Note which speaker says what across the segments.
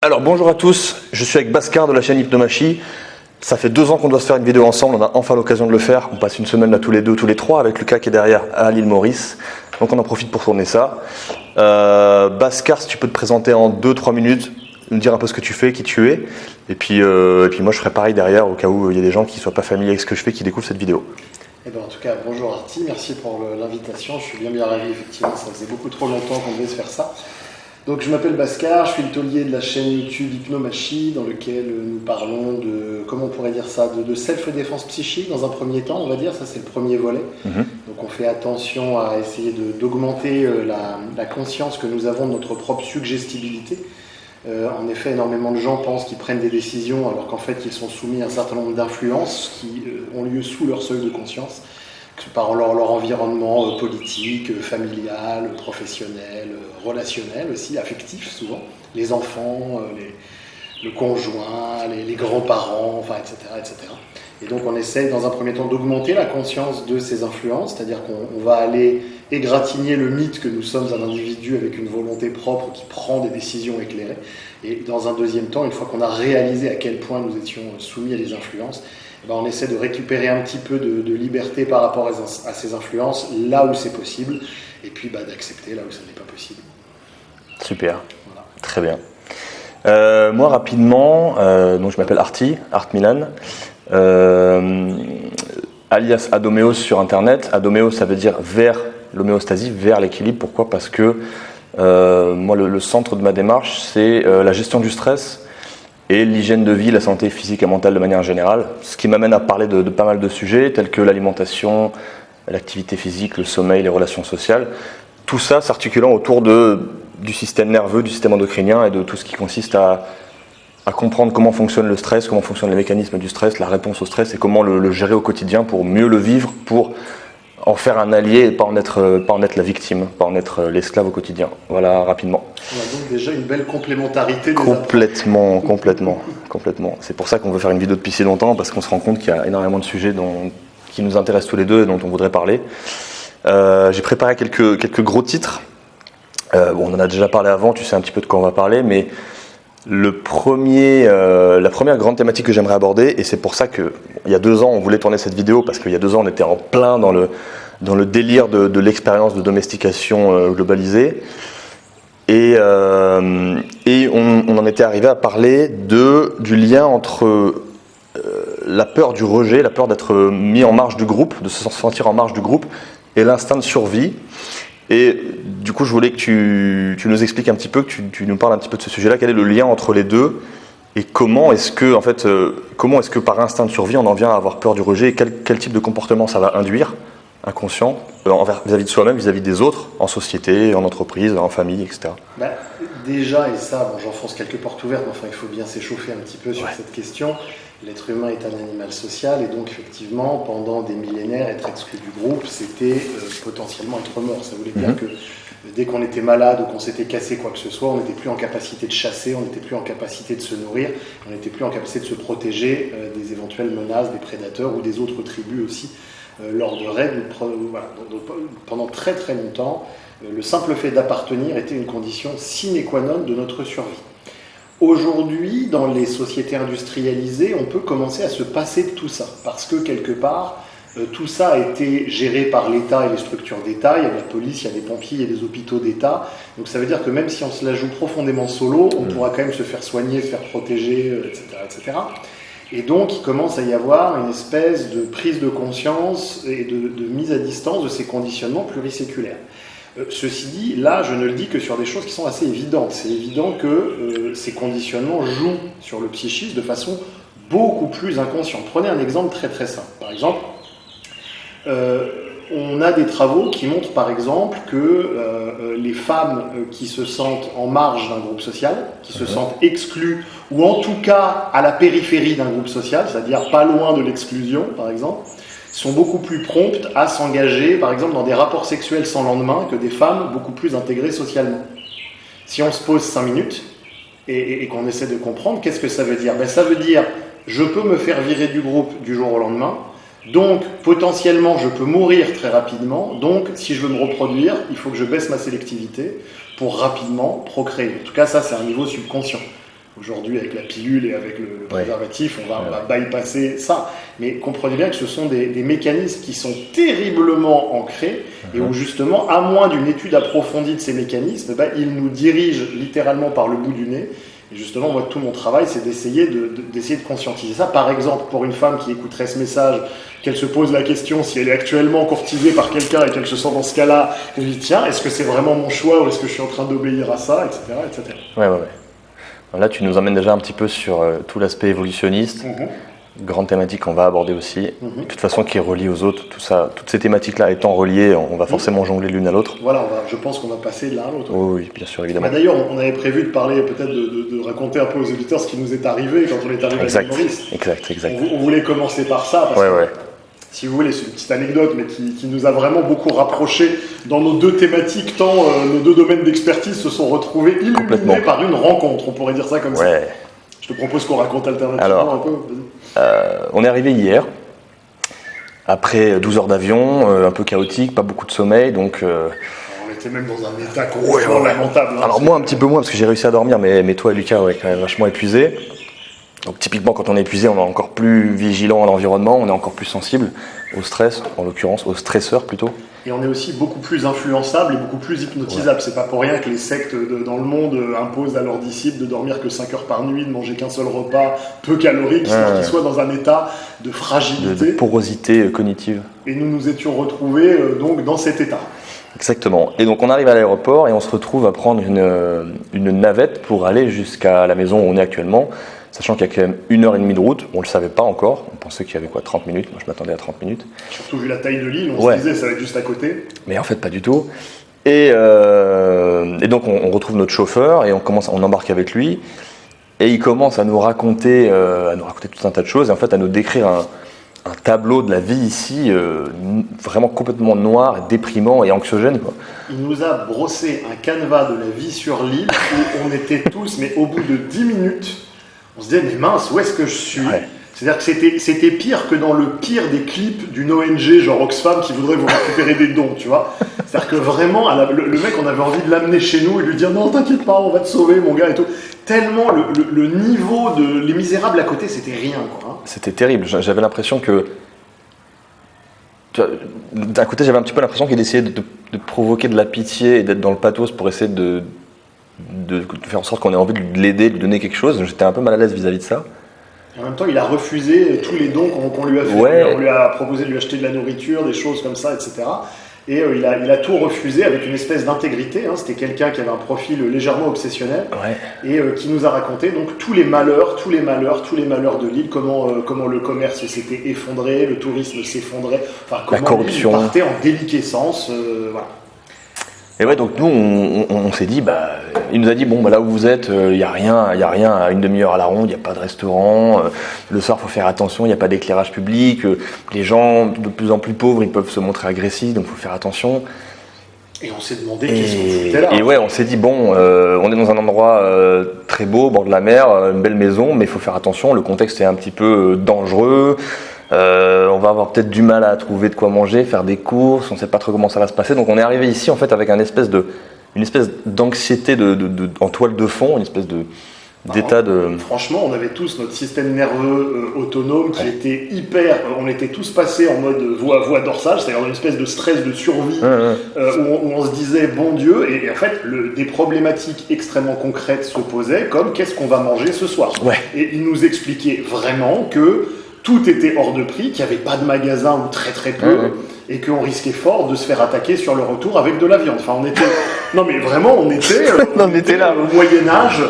Speaker 1: Alors bonjour à tous, je suis avec Bhaskar de la chaîne Hypnomachie. Ça fait 2 ans qu'on doit se faire une vidéo ensemble, on a enfin l'occasion de le faire. On passe une semaine là tous les deux, tous les trois, avec Lucas qui est derrière à l'île Maurice. Donc on en profite pour tourner ça. Bhaskar, si tu peux te présenter en 2-3 minutes, me dire un peu ce que tu fais, qui tu es. Et puis moi je ferai pareil derrière au cas où il y a des gens qui ne soient pas familiers avec ce que je fais, qui découvrent cette vidéo.
Speaker 2: Eh ben, en tout cas, bonjour Arti, merci pour l'invitation. Je suis bien ravi, effectivement, ça faisait beaucoup trop longtemps qu'on devait se faire ça. Donc je m'appelle Bhaskar, je suis le taulier de la chaîne YouTube Hypnomachie, dans lequel nous parlons de, comment on pourrait dire ça, de self-défense psychique dans un premier temps, on va dire, ça c'est le premier volet. Donc on fait attention à essayer d'augmenter la conscience que nous avons de notre propre suggestibilité. En effet, énormément de gens pensent qu'ils prennent des décisions alors qu'en fait ils sont soumis à un certain nombre d'influences qui ont lieu sous leur seuil de conscience, par leur environnement politique, familial, professionnel, relationnel aussi, affectif souvent, les enfants, le conjoint, les grands-parents, enfin, etc., etc. Et donc on essaye dans un premier temps d'augmenter la conscience de ces influences, c'est-à-dire qu'on va aller égratigner le mythe que nous sommes un individu avec une volonté propre qui prend des décisions éclairées. Et dans un deuxième temps, une fois qu'on a réalisé à quel point nous étions soumis à des influences, on essaie de récupérer un petit peu de liberté par rapport à ces influences là où c'est possible, et puis d'accepter là où ça n'est pas possible.
Speaker 1: Super,
Speaker 2: voilà.
Speaker 1: Très bien. Moi rapidement, donc je m'appelle Arti, Art Milan, alias Adoméos sur internet. Adoméos, ça veut dire vers l'homéostasie, vers l'équilibre. Pourquoi ? Parce que moi le centre de ma démarche c'est la gestion du stress et l'hygiène de vie, la santé physique et mentale de manière générale, ce qui m'amène à parler de pas mal de sujets tels que l'alimentation, l'activité physique, le sommeil, les relations sociales, tout ça s'articulant autour du système nerveux, du système endocrinien et de tout ce qui consiste à comprendre comment fonctionne le stress, comment fonctionnent les mécanismes du stress, la réponse au stress et comment le gérer au quotidien pour mieux le vivre, pour en faire un allié et pas en être la victime, pas en être l'esclave au quotidien. Voilà, rapidement.
Speaker 2: On a donc déjà une belle complémentarité des
Speaker 1: Complètement. C'est pour ça qu'on veut faire une vidéo depuis si longtemps, parce qu'on se rend compte qu'il y a énormément de sujets qui nous intéressent tous les deux et dont on voudrait parler. J'ai préparé quelques gros titres. On en a déjà parlé avant, tu sais un petit peu de quoi on va parler, mais la première grande thématique que j'aimerais aborder, et c'est pour ça qu'il y a 2 ans on voulait tourner cette vidéo, parce qu'il y a 2 ans on était en plein dans le délire de l'expérience de domestication globalisée, et on en était arrivé à parler du lien entre la peur du rejet, la peur d'être mis en marge du groupe, de se sentir en marge du groupe, et l'instinct de survie. Et du coup, je voulais que tu nous expliques un petit peu, que tu nous parles un petit peu de ce sujet-là. Quel est le lien entre les deux et comment est-ce que par instinct de survie, on en vient à avoir peur du rejet et quel type de comportement ça va induire, inconscient, vis-à-vis de soi-même, vis-à-vis des autres, en société, en entreprise, en famille, etc.
Speaker 2: Déjà, et ça, j'enfonce quelques portes ouvertes, mais enfin, il faut bien s'échauffer un petit peu sur cette question. L'être humain est un animal social, et donc effectivement, pendant des millénaires, être exclu du groupe, c'était potentiellement être mort. Ça voulait dire que dès qu'on était malade ou qu'on s'était cassé quoi que ce soit, on n'était plus en capacité de chasser, on n'était plus en capacité de se nourrir, on n'était plus en capacité de se protéger des éventuelles menaces des prédateurs ou des autres tribus aussi lors de raids. Voilà. Donc, pendant très très longtemps, le simple fait d'appartenir était une condition sine qua non de notre survie. Aujourd'hui, dans les sociétés industrialisées, on peut commencer à se passer de tout ça, parce que quelque part, tout ça a été géré par l'État et les structures d'État. Il y a de la police, il y a des pompiers, il y a des hôpitaux d'État. Donc ça veut dire que même si on se la joue profondément solo, on pourra quand même se faire soigner, se faire protéger, etc., etc. Et donc il commence à y avoir une espèce de prise de conscience et de mise à distance de ces conditionnements pluriséculaires. Ceci dit, là, je ne le dis que sur des choses qui sont assez évidentes. C'est évident que ces conditionnements jouent sur le psychisme de façon beaucoup plus inconsciente. Prenez un exemple très très simple. Par exemple, on a des travaux qui montrent par exemple que les femmes qui se sentent en marge d'un groupe social, qui se sentent exclues, ou en tout cas à la périphérie d'un groupe social, c'est-à-dire pas loin de l'exclusion par exemple, sont beaucoup plus promptes à s'engager, par exemple, dans des rapports sexuels sans lendemain que des femmes beaucoup plus intégrées socialement. Si on se pose 5 minutes et qu'on essaie de comprendre, qu'est-ce que ça veut dire ? Ça veut dire, je peux me faire virer du groupe du jour au lendemain, donc potentiellement je peux mourir très rapidement, donc si je veux me reproduire, il faut que je baisse ma sélectivité pour rapidement procréer. En tout cas, ça c'est un niveau subconscient. Aujourd'hui, avec la pilule et avec le préservatif, on va bypasser ça. Mais comprenez bien que ce sont des mécanismes qui sont terriblement ancrés et où justement, à moins d'une étude approfondie de ces mécanismes, ils nous dirigent littéralement par le bout du nez. Et justement, moi, tout mon travail, c'est d'essayer de conscientiser ça. Par exemple, pour une femme qui écouterait ce message, qu'elle se pose la question si elle est actuellement courtisée par quelqu'un et qu'elle se sent dans ce cas-là, qu'elle se dit, tiens, est-ce que c'est vraiment mon choix ou est-ce que je suis en train d'obéir à ça, etc., etc.
Speaker 1: Ouais. Là, tu nous emmènes déjà un petit peu sur tout l'aspect évolutionniste, grande thématique qu'on va aborder aussi, de toute façon qui est reliée aux autres, tout ça, toutes ces thématiques-là étant reliées, on va forcément jongler l'une à l'autre.
Speaker 2: Voilà, je pense qu'on va passer de l'un à l'autre.
Speaker 1: Oui, bien sûr, évidemment.
Speaker 2: D'ailleurs, on avait prévu de parler peut-être de raconter un peu aux auditeurs ce qui nous est arrivé quand on est arrivé à Maurice.
Speaker 1: Exact.
Speaker 2: On voulait commencer par ça, parce que, si vous voulez, c'est une petite anecdote, mais qui nous a vraiment beaucoup rapprochés dans nos deux thématiques, tant nos deux domaines d'expertise se sont retrouvés illuminés par une rencontre, on pourrait dire ça comme ça. Je te propose qu'on raconte alternativement un peu.
Speaker 1: On est arrivé hier, après 12 heures d'avion, un peu chaotique, pas beaucoup de sommeil, donc...
Speaker 2: On était même dans un état complètement lamentable.
Speaker 1: Alors moi, un petit peu moins, parce que j'ai réussi à dormir, mais toi et Lucas, quand même vachement épuisés. Donc typiquement, quand on est épuisé, on est encore plus vigilant à l'environnement, on est encore plus sensible au stress, en l'occurrence, au stresseur plutôt.
Speaker 2: Et on est aussi beaucoup plus influençable et beaucoup plus hypnotisable. C'est pas pour rien que les sectes dans le monde imposent à leurs disciples de dormir que 5 heures par nuit, de manger qu'un seul repas peu calorique, qu'ils soient dans un état de fragilité.
Speaker 1: De porosité cognitive.
Speaker 2: Et nous nous étions retrouvés donc dans cet état.
Speaker 1: Exactement. Et donc on arrive à l'aéroport et on se retrouve à prendre une navette pour aller jusqu'à la maison où on est actuellement, sachant qu'il y a quand même 1h30 de route. On ne le savait pas encore, on pensait qu'il y avait 30 minutes, moi je m'attendais à 30 minutes.
Speaker 2: Surtout vu la taille de l'île, on se disait ça va être juste à côté.
Speaker 1: Mais en fait pas du tout. Et donc on retrouve notre chauffeur et on embarque avec lui. Et il commence à nous raconter tout un tas de choses et en fait à nous décrire un tableau de la vie ici, vraiment complètement noir, déprimant et anxiogène, quoi.
Speaker 2: Il nous a brossé un canevas de la vie sur l'île où on était tous, mais au bout de 10 minutes, on se disait, mais mince, où est-ce que je suis ? C'est-à-dire que c'était pire que dans le pire des clips d'une ONG, genre Oxfam, qui voudrait vous récupérer des dons, tu vois. C'est-à-dire que vraiment, le mec, on avait envie de l'amener chez nous et lui dire, non, t'inquiète pas, on va te sauver, mon gars, et tout. Tellement le niveau de Les Misérables à côté, c'était rien, quoi. Hein.
Speaker 1: C'était terrible. J'avais l'impression que... D'un côté, j'avais un petit peu l'impression qu'il essayait de provoquer de la pitié et d'être dans le pathos pour essayer de faire en sorte qu'on ait envie de l'aider, de lui donner quelque chose. J'étais un peu mal à l'aise vis-à-vis de ça.
Speaker 2: En même temps, il a refusé tous les dons qu'on lui a fait. On lui a proposé de lui acheter de la nourriture, des choses comme ça, etc. Et il a tout refusé avec une espèce d'intégrité. Hein. C'était quelqu'un qui avait un profil légèrement obsessionnel et qui nous a raconté donc tous les malheurs de l'île, comment le commerce s'était effondré, le tourisme s'effondrait, enfin comment
Speaker 1: la corruption
Speaker 2: l'île partait en déliquescence. Voilà.
Speaker 1: Et ouais, donc nous, on s'est dit, il nous a dit, là où vous êtes, il n'y a rien à une demi-heure à la ronde, il n'y a pas de restaurant, le soir, il faut faire attention, il n'y a pas d'éclairage public, les gens de plus en plus pauvres, ils peuvent se montrer agressifs, donc il faut faire attention.
Speaker 2: Et on s'est demandé qu'est-ce qu'on foutait là.
Speaker 1: Et ouais, on s'est dit, on est dans un endroit très beau, au bord de la mer, une belle maison, mais il faut faire attention, le contexte est un petit peu dangereux. On va avoir peut-être du mal à trouver de quoi manger, faire des courses, on ne sait pas trop comment ça va se passer. Donc on est arrivé ici en fait avec une espèce d'anxiété en toile de fond, une espèce d'état de...
Speaker 2: Franchement, on avait tous notre système nerveux autonome qui était on était tous passés en mode voie dorsale, c'est-à-dire une espèce de stress de survie où on se disait bon Dieu, et en fait des problématiques extrêmement concrètes se posaient comme qu'est-ce qu'on va manger ce soir. Et il nous expliquait vraiment que tout était hors de prix, qu'il n'y avait pas de magasin ou très très peu, et qu'on risquait fort de se faire attaquer sur le retour avec de la viande. Enfin, on était... Non mais vraiment, on était là au Moyen-Âge,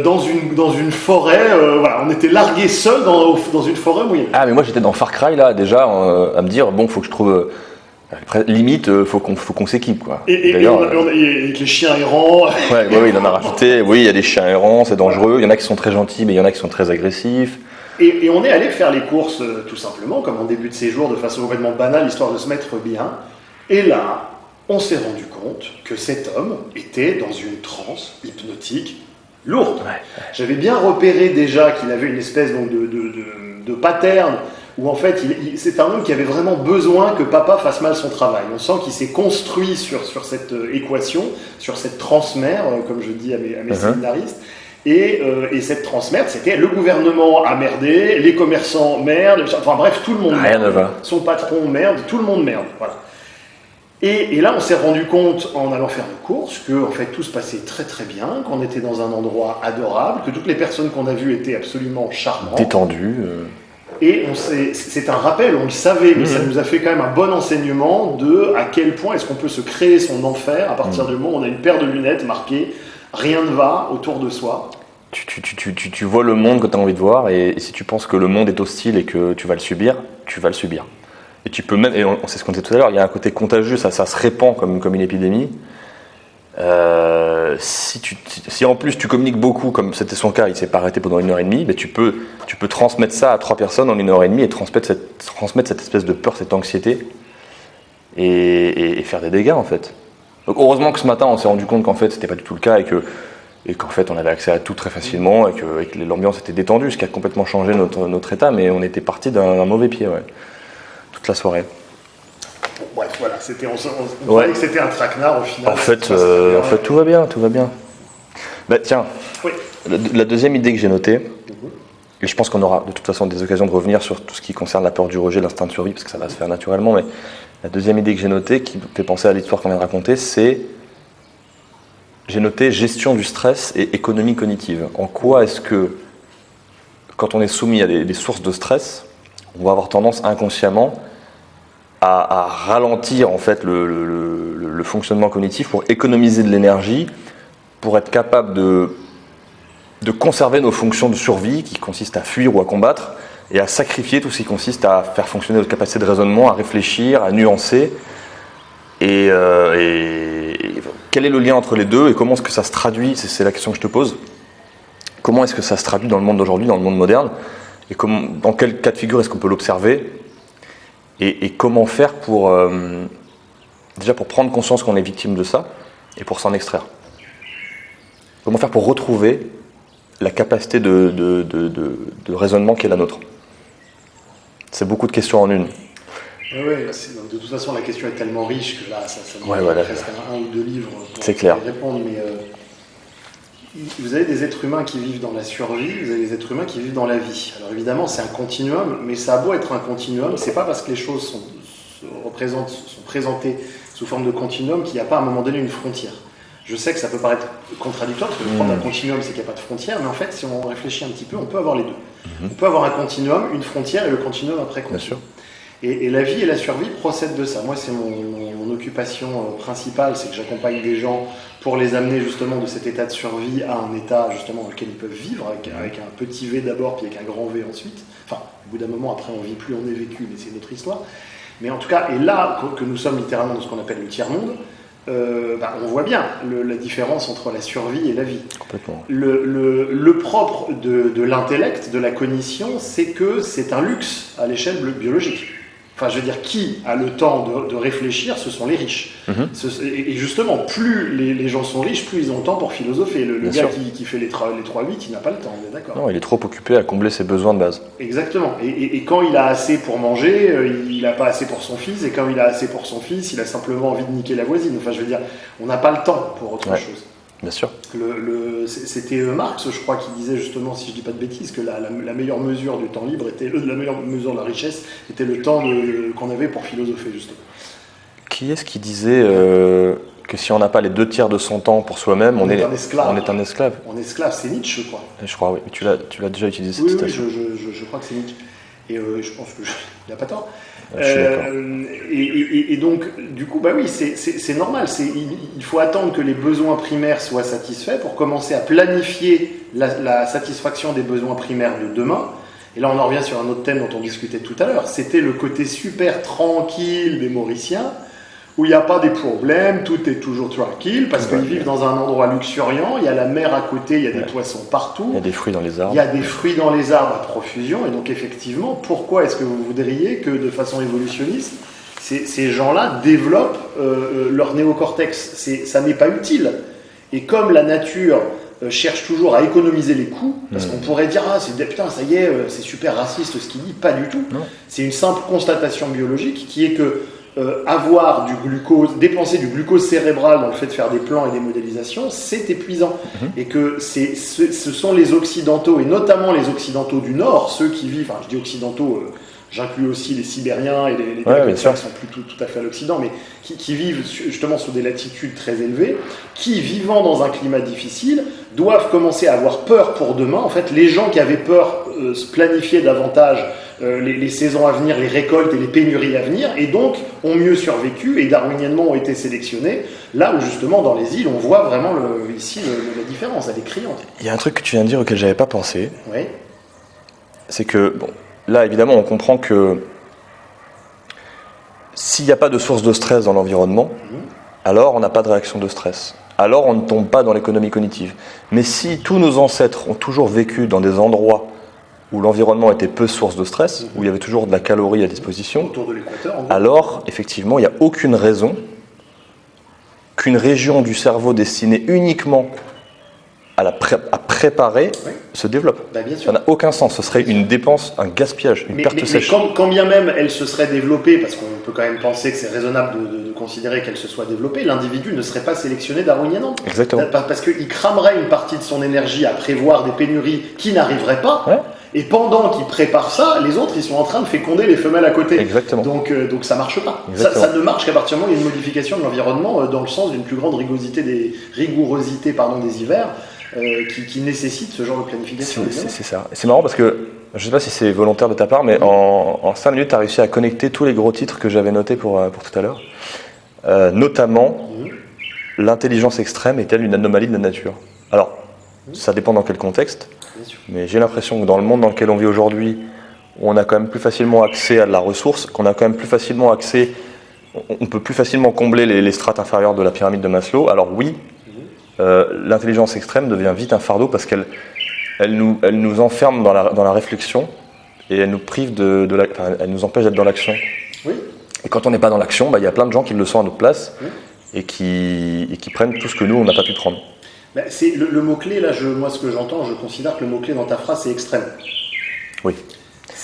Speaker 2: dans une forêt, on était largués seuls dans une forêt moyenne.
Speaker 1: Ah mais moi j'étais dans Far Cry là, déjà, à me dire, faut que je trouve... limite, faut qu'on s'équipe, quoi.
Speaker 2: Et avec les chiens errants...
Speaker 1: Oui, il en a rajouté. Oui, il y a des chiens errants, c'est dangereux. Il y en a qui sont très gentils, mais il y en a qui sont très agressifs.
Speaker 2: Et on est allé faire les courses tout simplement, comme en début de séjour, de façon complètement banale, histoire de se mettre bien. Et là, on s'est rendu compte que cet homme était dans une transe hypnotique lourde. J'avais bien repéré déjà qu'il avait une espèce donc, de pattern, où en fait, c'est un homme qui avait vraiment besoin que papa fasse mal son travail. On sent qu'il s'est construit sur cette équation, sur cette transmère, comme je dis à mes séminaristes. Et cette transmerde, c'était le gouvernement a merdé, les commerçants merdent, enfin bref, tout le monde
Speaker 1: Rien
Speaker 2: merde.
Speaker 1: ne va.
Speaker 2: Son patron merde, tout le monde merde. Voilà. Et là, on s'est rendu compte, en allant faire nos courses, que en fait, tout se passait très très bien, qu'on était dans un endroit adorable, que toutes les personnes qu'on a vues étaient absolument charmantes.
Speaker 1: Détendu.
Speaker 2: Et c'est un rappel, on le savait, mais ça nous a fait quand même un bon enseignement de à quel point est-ce qu'on peut se créer son enfer à partir du moment où on a une paire de lunettes marquées « Rien ne va autour de soi ».
Speaker 1: Tu vois le monde que tu as envie de voir, et si tu penses que le monde est hostile et que tu vas le subir, tu vas le subir. Et tu peux même, et on sait ce qu'on disait tout à l'heure, il y a un côté contagieux, ça se répand comme une épidémie. Si en plus tu communiques beaucoup, comme c'était son cas, il s'est pas arrêté pendant 1h30, mais tu peux transmettre ça à 3 personnes en 1h30 et transmettre cette espèce de peur, cette anxiété, et faire des dégâts en fait. Donc heureusement que ce matin on s'est rendu compte qu'en fait c'était pas du tout le cas et qu'en fait on avait accès à tout très facilement et que l'ambiance était détendue, ce qui a complètement changé notre état, mais on était parti d'un mauvais pied, ouais, toute la soirée.
Speaker 2: Bref, voilà, on voyait que c'était un traquenard au final.
Speaker 1: En fait, tout va bien. Bah, tiens,
Speaker 2: oui.
Speaker 1: La deuxième idée que j'ai notée, et je pense qu'on aura de toute façon des occasions de revenir sur tout ce qui concerne la peur du rejet, l'instinct de survie, parce que ça va se faire naturellement, mais la deuxième idée que j'ai notée, qui me fait penser à l'histoire qu'on vient de raconter, j'ai noté gestion du stress et économie cognitive. En quoi est-ce que, quand on est soumis à des sources de stress, on va avoir tendance inconsciemment à ralentir en fait le fonctionnement cognitif pour économiser de l'énergie, pour être capable de conserver nos fonctions de survie qui consistent à fuir ou à combattre, et à sacrifier tout ce qui consiste à faire fonctionner notre capacité de raisonnement, à réfléchir, à nuancer. Et quel est le lien entre les deux et comment est-ce que ça se traduit, c'est la question que je te pose. Comment est-ce que ça se traduit dans le monde d'aujourd'hui, dans le monde moderne, et dans quel cas de figure est-ce qu'on peut l'observer, et comment faire déjà pour prendre conscience qu'on est victime de ça et pour s'en extraire. Comment faire pour retrouver la capacité de raisonnement qui est la nôtre. C'est beaucoup de questions en une.
Speaker 2: Oui, de toute façon, la question est tellement riche que là, ça presque un ou deux livres pour
Speaker 1: y
Speaker 2: répondre. Mais vous avez des êtres humains qui vivent dans la survie, vous avez des êtres humains qui vivent dans la vie. Alors évidemment, c'est un continuum, mais ça a beau être un continuum, c'est pas parce que les choses sont présentées sous forme de continuum qu'il n'y a pas à un moment donné une frontière. Je sais que ça peut paraître contradictoire, parce que le problème d'un continuum, c'est qu'il n'y a pas de frontière, mais en fait, si on réfléchit un petit peu, on peut avoir les deux. On peut avoir un continuum, une frontière, et le continuum après continuum.
Speaker 1: Bien sûr.
Speaker 2: Et la vie et la survie procèdent de ça. Moi, c'est mon occupation principale, c'est que j'accompagne des gens pour les amener justement de cet état de survie à un état justement dans lequel ils peuvent vivre, avec un petit V d'abord, puis avec un grand V ensuite. Enfin, au bout d'un moment, après, on ne vit plus, on est vécu, mais c'est une autre histoire. Mais en tout cas, et là, que nous sommes littéralement dans ce qu'on appelle le tiers-monde, on voit bien la différence entre la survie et la vie.
Speaker 1: Complètement.
Speaker 2: Le propre de l'intellect, de la cognition, c'est que c'est un luxe à l'échelle biologique. Enfin, je veux dire, qui a le temps de réfléchir, ce sont les riches. Et justement, plus les gens sont riches, plus ils ont le temps pour philosopher. Le gars qui fait les 3-8, il n'a pas le temps, on est d'accord.
Speaker 1: Non, il est trop occupé à combler ses besoins de base.
Speaker 2: Exactement. Et quand il a assez pour manger, il n'a pas assez pour son fils. Et quand il a assez pour son fils, il a simplement envie de niquer la voisine. Enfin, je veux dire, on n'a pas le temps pour autre chose.
Speaker 1: Bien sûr.
Speaker 2: C'était Marx, je crois, qui disait justement, si je ne dis pas de bêtises, que la meilleure mesure du temps libre était la meilleure mesure de la richesse était le temps qu'on avait pour philosopher, justement.
Speaker 1: Qui est-ce qui disait que si on n'a pas les 2 tiers de son temps pour soi-même, on est un esclave.
Speaker 2: On est un esclave, c'est Nietzsche, je crois.
Speaker 1: Je crois, oui. Mais tu l'as déjà utilisé cette citation.
Speaker 2: Oui, je crois que c'est Nietzsche. Et je pense qu'il n'a pas tort.
Speaker 1: Je suis d'accord.
Speaker 2: Et donc, du coup, oui, c'est normal. Il faut attendre que les besoins primaires soient satisfaits pour commencer à planifier la satisfaction des besoins primaires de demain. Et là, on en revient sur un autre thème dont on discutait tout à l'heure. C'était le côté super tranquille des Mauriciens, où il n'y a pas des problèmes, tout est toujours tranquille, parce qu'ils vivent dans un endroit luxuriant, il y a la mer à côté, il y a des poissons partout.
Speaker 1: Il y a des fruits dans les arbres.
Speaker 2: Il y a des fruits dans les arbres à profusion, et donc effectivement, pourquoi est-ce que vous voudriez que de façon évolutionniste, ces gens-là développent leur néocortex? Ça n'est pas utile. Et comme la nature cherche toujours à économiser les coûts, parce qu'on pourrait dire putain, ça y est, c'est super raciste ce qu'il dit, pas du tout.
Speaker 1: Non.
Speaker 2: C'est une simple constatation biologique qui est que avoir du glucose, dépenser du glucose cérébral dans le fait de faire des plans et des modélisations, c'est épuisant. Et que ce sont les Occidentaux, et notamment les Occidentaux du Nord, ceux qui vivent, enfin je dis Occidentaux, j'inclus aussi les Sibériens et les pays qui sont plus tout à fait à l'Occident, mais qui vivent justement sur des latitudes très élevées, qui, vivant dans un climat difficile, doivent commencer à avoir peur pour demain. En fait, les gens qui avaient peur se planifiaient davantage les saisons à venir, les récoltes et les pénuries à venir, et donc ont mieux survécu et darwiniennement ont été sélectionnés, là où justement dans les îles, on voit vraiment la différence, elle est criante.
Speaker 1: Il y a un truc que tu viens de dire auquel j'avais pas pensé,
Speaker 2: oui.
Speaker 1: C'est que, bon, là évidemment on comprend que s'il n'y a pas de source de stress dans l'environnement, alors on n'a pas de réaction de stress. Alors on ne tombe pas dans l'économie cognitive. Mais si tous nos ancêtres ont toujours vécu dans des endroits où l'environnement était peu source de stress, où il y avait toujours de la calorie à disposition,
Speaker 2: autour de l'équateur,
Speaker 1: alors effectivement il n'y a aucune raison qu'une région du cerveau destinée uniquement à préparer se développe.
Speaker 2: Bien sûr.
Speaker 1: Ça n'a aucun sens, ce serait une dépense, un gaspillage, une perte sèche.
Speaker 2: Mais quand bien même elle se serait développée, parce qu'on peut quand même penser que c'est raisonnable de considérer qu'elle se soit développée, l'individu ne serait pas sélectionné darwiniennement.
Speaker 1: Exactement.
Speaker 2: Parce qu'il cramerait une partie de son énergie à prévoir des pénuries qui n'arriveraient pas, et pendant qu'il prépare ça, les autres ils sont en train de féconder les femelles à côté.
Speaker 1: Exactement.
Speaker 2: Donc ça marche pas. Ça ne marche qu'à partir du moment où il y a une modification de l'environnement dans le sens d'une plus grande rigourosité des hivers. Qui nécessite ce genre de planification.
Speaker 1: C'est ça. C'est marrant parce que, je ne sais pas si c'est volontaire de ta part, mais en 5 minutes, tu as réussi à connecter tous les gros titres que j'avais notés pour tout à l'heure. Notamment, l'intelligence extrême est-elle une anomalie de la nature? Alors, ça dépend dans quel contexte, mais j'ai l'impression que dans le monde dans lequel on vit aujourd'hui, on a quand même plus facilement accès à de la ressource, qu'on a quand même plus facilement accès, on peut plus facilement combler les strates inférieures de la pyramide de Maslow. Alors oui, l'intelligence extrême devient vite un fardeau parce qu'elle nous enferme dans la réflexion et elle nous prive elle nous empêche d'être dans l'action.
Speaker 2: Oui.
Speaker 1: Et quand on n'est pas dans l'action, il y a plein de gens qui le sont à notre place et qui prennent tout ce que nous, on n'a pas pu prendre.
Speaker 2: C'est le mot-clé, là, moi ce que j'entends, je considère que le mot-clé dans ta phrase, c'est extrême.
Speaker 1: Oui.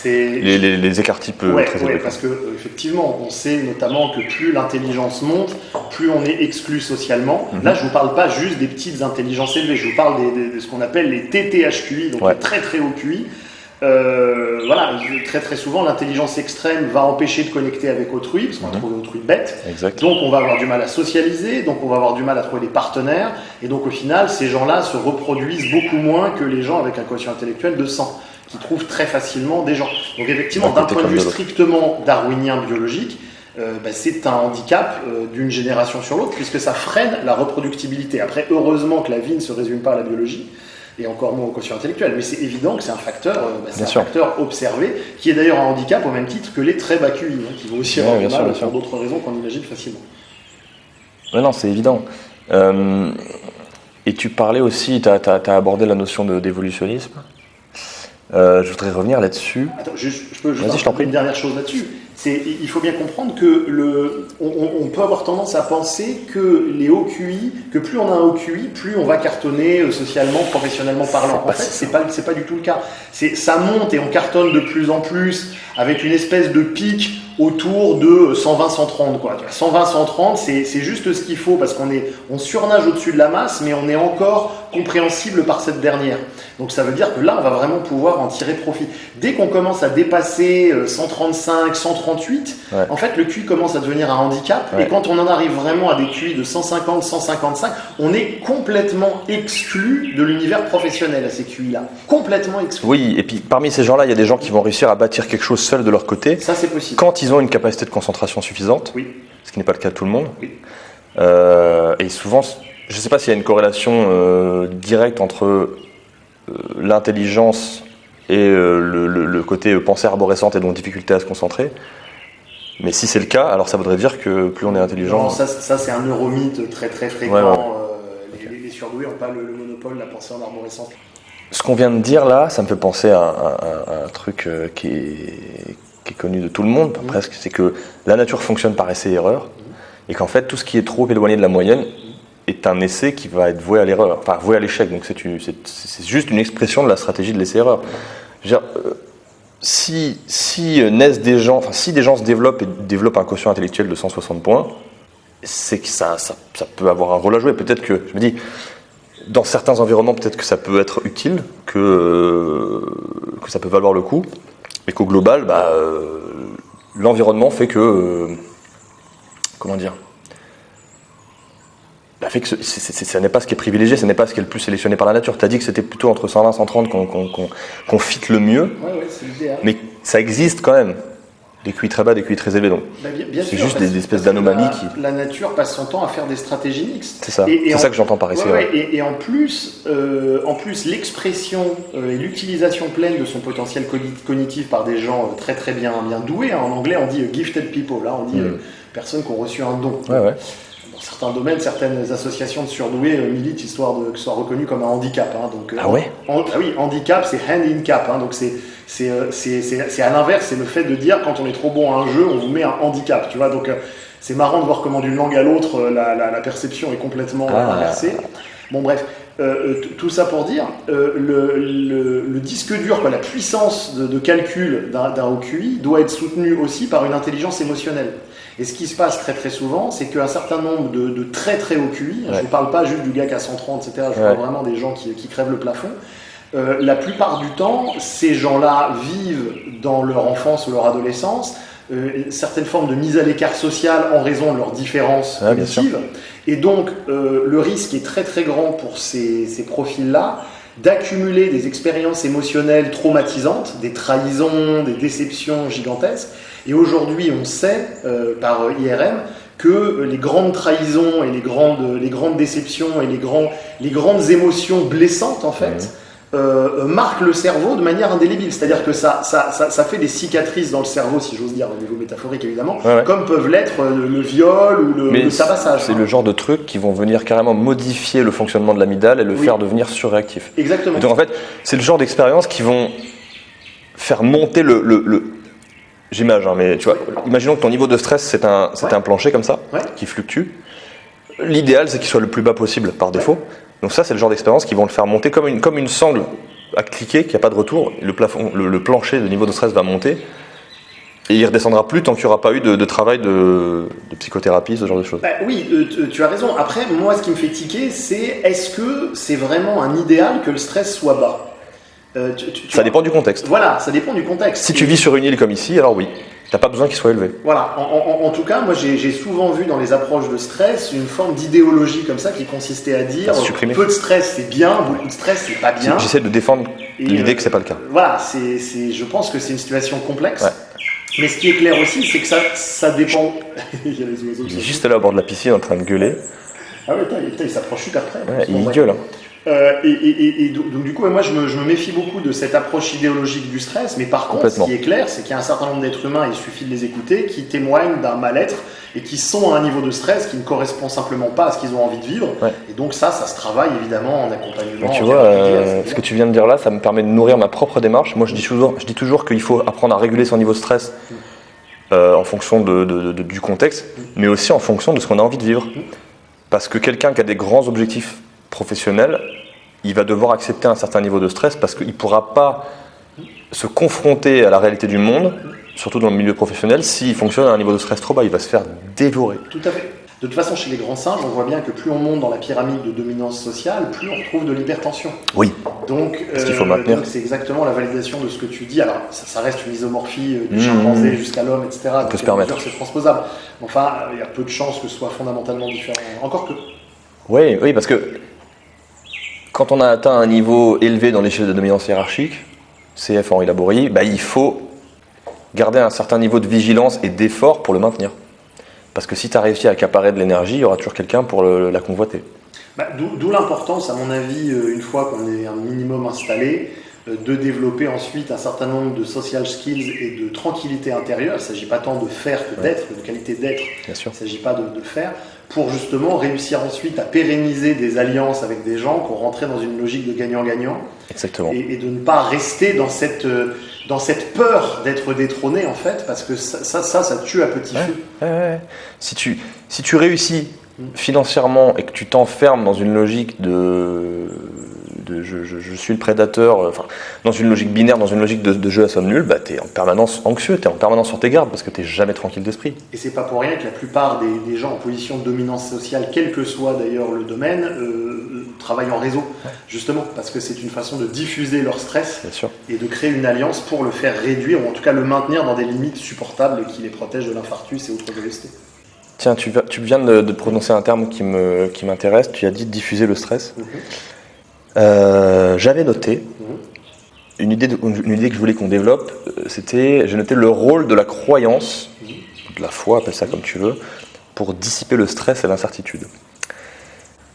Speaker 1: Les écarts types très élevés.
Speaker 2: Parce que effectivement, on sait notamment que plus l'intelligence monte, plus on est exclu socialement. Là, je vous parle pas juste des petites intelligences élevées, je vous parle de ce qu'on appelle les TTHQI, donc les très très haut QI. Très très souvent, l'intelligence extrême va empêcher de connecter avec autrui, parce qu'on va trouver autrui bête.
Speaker 1: Exact.
Speaker 2: Donc on va avoir du mal à socialiser, donc on va avoir du mal à trouver des partenaires, et donc au final, ces gens-là se reproduisent beaucoup moins que les gens avec un quotient intellectuel de 100. Qui trouvent très facilement des gens. Donc effectivement, d'un point de vue strictement darwinien biologique, c'est un handicap d'une génération sur l'autre, puisque ça freine la reproductibilité. Après, heureusement que la vie ne se résume pas à la biologie, et encore moins au quotient intellectuel, mais c'est évident que c'est un facteur, facteur observé, qui est d'ailleurs un handicap au même titre que les très bas QI, qui vont aussi avoir du mal pour d'autres raisons qu'on imagine facilement.
Speaker 1: Ouais, non, c'est évident. Et tu parlais aussi, tu as abordé la notion d'évolutionnisme. Je voudrais revenir là-dessus.
Speaker 2: Attends, je peux une dernière chose là-dessus. Il faut bien comprendre que on peut avoir tendance à penser que les hauts QI, que plus on a un haut QI, plus on va cartonner socialement, professionnellement parlant. En fait, c'est pas du tout le cas. Ça monte et on cartonne de plus en plus avec une espèce de pic autour de 120-130 quoi. 120-130, c'est juste ce qu'il faut parce on surnage au-dessus de la masse, mais on est encore compréhensible par cette dernière. Donc ça veut dire que là, on va vraiment pouvoir en tirer profit. Dès qu'on commence à dépasser 135, 138, en fait, le QI commence à devenir un handicap. Et quand on en arrive vraiment à des QI de 150, 155, on est complètement exclu de l'univers professionnel à ces QI-là. Complètement exclu.
Speaker 1: Oui, et puis parmi ces gens-là, il y a des gens qui vont réussir à bâtir quelque chose seul de leur côté.
Speaker 2: Ça, c'est possible.
Speaker 1: Quand ils ont une capacité de concentration suffisante, ce qui n'est pas le cas de tout le monde.
Speaker 2: Oui.
Speaker 1: Et souvent, je ne sais pas s'il y a une corrélation directe entre l'intelligence et le côté pensée arborescente et donc difficulté à se concentrer. Mais si c'est le cas, alors ça voudrait dire que plus on est intelligent...
Speaker 2: Non, ça c'est un neuromythe très très fréquent. Les surdoués n'ont pas le monopole de la pensée en arborescence.
Speaker 1: Ce qu'on vient de dire là, ça me fait penser à un truc qui est connu de tout le monde, presque, c'est que la nature fonctionne par essai-erreur, et qu'en fait tout ce qui est trop éloigné de la moyenne est un essai qui va être voué à l'erreur, enfin voué à l'échec. Donc c'est juste une expression de la stratégie de l'essai-erreur. si naissent des gens, enfin si des gens se développent et développent un quotient intellectuel de 160 points, c'est que ça peut avoir un rôle à jouer. Peut-être que, je me dis, dans certains environnements, peut-être que ça peut être utile, que ça peut valoir le coup, mais qu'au global, l'environnement fait que, comment dire, fait que ça n'est pas ce qui est privilégié, ce n'est pas ce qui est le plus sélectionné par la nature. Tu as dit que c'était plutôt entre 120 et 130 qu'on fit le mieux,
Speaker 2: Ouais, c'est l'idéal.
Speaker 1: mais ça existe quand même. Des QI très bas, des QI très élevés. Donc,
Speaker 2: bien
Speaker 1: c'est
Speaker 2: sûr,
Speaker 1: juste des espèces d'anomalies qui.
Speaker 2: La nature passe son temps à faire des stratégies mixtes.
Speaker 1: C'est ça, c'est ça que j'entends par ici.
Speaker 2: Et en plus, l'expression et l'utilisation pleine de son potentiel cognitif par des gens très très bien doués. En anglais, on dit gifted people. Là, on dit personnes qui ont reçu un don.
Speaker 1: Ouais.
Speaker 2: Dans certains domaines, certaines associations de surdoués militent histoire que ce soit reconnu comme un handicap.
Speaker 1: Ah ouais.
Speaker 2: Oui, handicap, c'est hand in cap. Donc c'est à l'inverse, c'est le fait de dire quand on est trop bon à un jeu, on vous met un handicap. Tu vois, donc c'est marrant de voir comment d'une langue à l'autre, la perception est complètement inversée. Bon, bref. Tout ça pour dire, le disque dur, la puissance de calcul d'un haut QI doit être soutenue aussi par une intelligence émotionnelle. Et ce qui se passe très très souvent, c'est qu'un certain nombre de très très hauts QI, je ne parle pas juste du gars qui a 130, etc., je parle vraiment des gens qui crèvent le plafond, la plupart du temps, ces gens-là vivent dans leur enfance ou leur adolescence certaines formes de mise à l'écart social en raison de leurs différences cognitives. Et donc, le risque est très très grand pour ces profils-là d'accumuler des expériences émotionnelles traumatisantes, des trahisons, des déceptions gigantesques. Et aujourd'hui, on sait, par IRM, que les grandes trahisons et les grandes déceptions et les grandes émotions blessantes, en fait, marquent le cerveau de manière indélébile. C'est-à-dire que ça fait des cicatrices dans le cerveau, si j'ose dire, au niveau métaphorique évidemment, comme peuvent l'être le viol ou le tabassage.
Speaker 1: C'est le genre de trucs qui vont venir carrément modifier le fonctionnement de l'amygdale et le faire devenir surréactif.
Speaker 2: Exactement.
Speaker 1: Et donc en fait, c'est le genre d'expériences qui vont faire monter j'imagine, mais tu vois, imaginons que ton niveau de stress, c'est un plancher comme ça, qui fluctue. L'idéal, c'est qu'il soit le plus bas possible par défaut. Donc ça, c'est le genre d'expérience qui vont le faire monter comme une sangle à cliquer, qui n'a pas de retour. Le plancher, le niveau de stress va monter. Et il ne redescendra plus tant qu'il n'y aura pas eu de travail de psychothérapie, ce genre de choses.
Speaker 2: Oui, tu as raison. Après, moi, ce qui me fait tiquer, c'est est-ce que c'est vraiment un idéal que le stress soit bas ?
Speaker 1: Ça dépend du contexte.
Speaker 2: Voilà, ça dépend du contexte.
Speaker 1: Si tu vis sur une île comme ici, alors oui. Tu n'as pas besoin qu'il soit élevé.
Speaker 2: Voilà, en tout cas, moi j'ai souvent vu dans les approches de stress une forme d'idéologie comme ça qui consistait à dire peu de stress c'est bien, beaucoup de stress c'est pas bien.
Speaker 1: J'essaie de défendre l'idée que c'est pas le cas.
Speaker 2: Voilà, je pense que c'est une situation complexe. Mais ce qui est clair aussi, c'est que ça dépend. Il y a les oiseaux.
Speaker 1: Il est juste là au bord de la piscine en train de gueuler.
Speaker 2: Ah ouais, il s'approche super près.
Speaker 1: Il gueule.
Speaker 2: Et donc du coup, moi je me méfie beaucoup de cette approche idéologique du stress, mais par contre, ce qui est clair, c'est qu'il y a un certain nombre d'êtres humains, il suffit de les écouter, qui témoignent d'un mal-être et qui sont à un niveau de stress qui ne correspond simplement pas à ce qu'ils ont envie de vivre. Et donc ça se travaille évidemment en accompagnement.
Speaker 1: Donc, tu vois, ce que tu viens de dire là, ça me permet de nourrir ma propre démarche. Moi, je dis toujours qu'il faut apprendre à réguler son niveau de stress en fonction du contexte, mais aussi en fonction de ce qu'on a envie de vivre. Parce que quelqu'un qui a des grands objectifs professionnel, il va devoir accepter un certain niveau de stress parce qu'il ne pourra pas se confronter à la réalité du monde, surtout dans le milieu professionnel, s'il fonctionne à un niveau de stress trop bas, il va se faire dévorer.
Speaker 2: Tout à fait. De toute façon, chez les grands singes, on voit bien que plus on monte dans la pyramide de dominance sociale, plus on trouve de l'hypertension.
Speaker 1: Oui.
Speaker 2: Donc,
Speaker 1: parce qu'il faut maintenir.
Speaker 2: Donc c'est exactement la validation de ce que tu dis. Alors, ça reste une isomorphie du chimpanzé jusqu'à l'homme, etc.
Speaker 1: On peut se permettre.
Speaker 2: C'est transposable. Enfin, il y a peu de chances que ce soit fondamentalement différent. Encore que.
Speaker 1: Oui, parce que quand on a atteint un niveau élevé dans l'échelle de dominance hiérarchique, CF Henri Laborie, il faut garder un certain niveau de vigilance et d'effort pour le maintenir. Parce que si tu as réussi à accaparer de l'énergie, il y aura toujours quelqu'un pour la convoiter.
Speaker 2: D'où l'importance, à mon avis, une fois qu'on est un minimum installé, de développer ensuite un certain nombre de social skills et de tranquillité intérieure. Il ne s'agit pas tant de faire que d'être, de qualité d'être.
Speaker 1: Bien sûr.
Speaker 2: Il ne s'agit pas de faire, pour justement réussir ensuite à pérenniser des alliances avec des gens qui ont rentré dans une logique de gagnant-gagnant.
Speaker 1: Exactement.
Speaker 2: Et de ne pas rester dans cette peur d'être détrôné, en fait, parce que ça tue à petit feu.
Speaker 1: Si tu réussis financièrement et que tu t'enfermes dans une logique de je suis le prédateur, dans une logique binaire, dans une logique de jeu à somme nulle, tu es en permanence anxieux, tu es en permanence sur tes gardes parce que tu n'es jamais tranquille d'esprit.
Speaker 2: Et c'est pas pour rien que la plupart des gens en position de dominance sociale, quel que soit d'ailleurs le domaine, travaillent en réseau, justement, parce que c'est une façon de diffuser leur stress et de créer une alliance pour le faire réduire, ou en tout cas le maintenir dans des limites supportables qui les protègent de l'infarctus et autres molesties.
Speaker 1: Tiens, tu viens de prononcer un terme qui m'intéresse, tu as dit diffuser le stress. J'avais noté une idée que je voulais qu'on développe, j'ai noté le rôle de la croyance, de la foi, appelle ça comme tu veux, pour dissiper le stress et l'incertitude.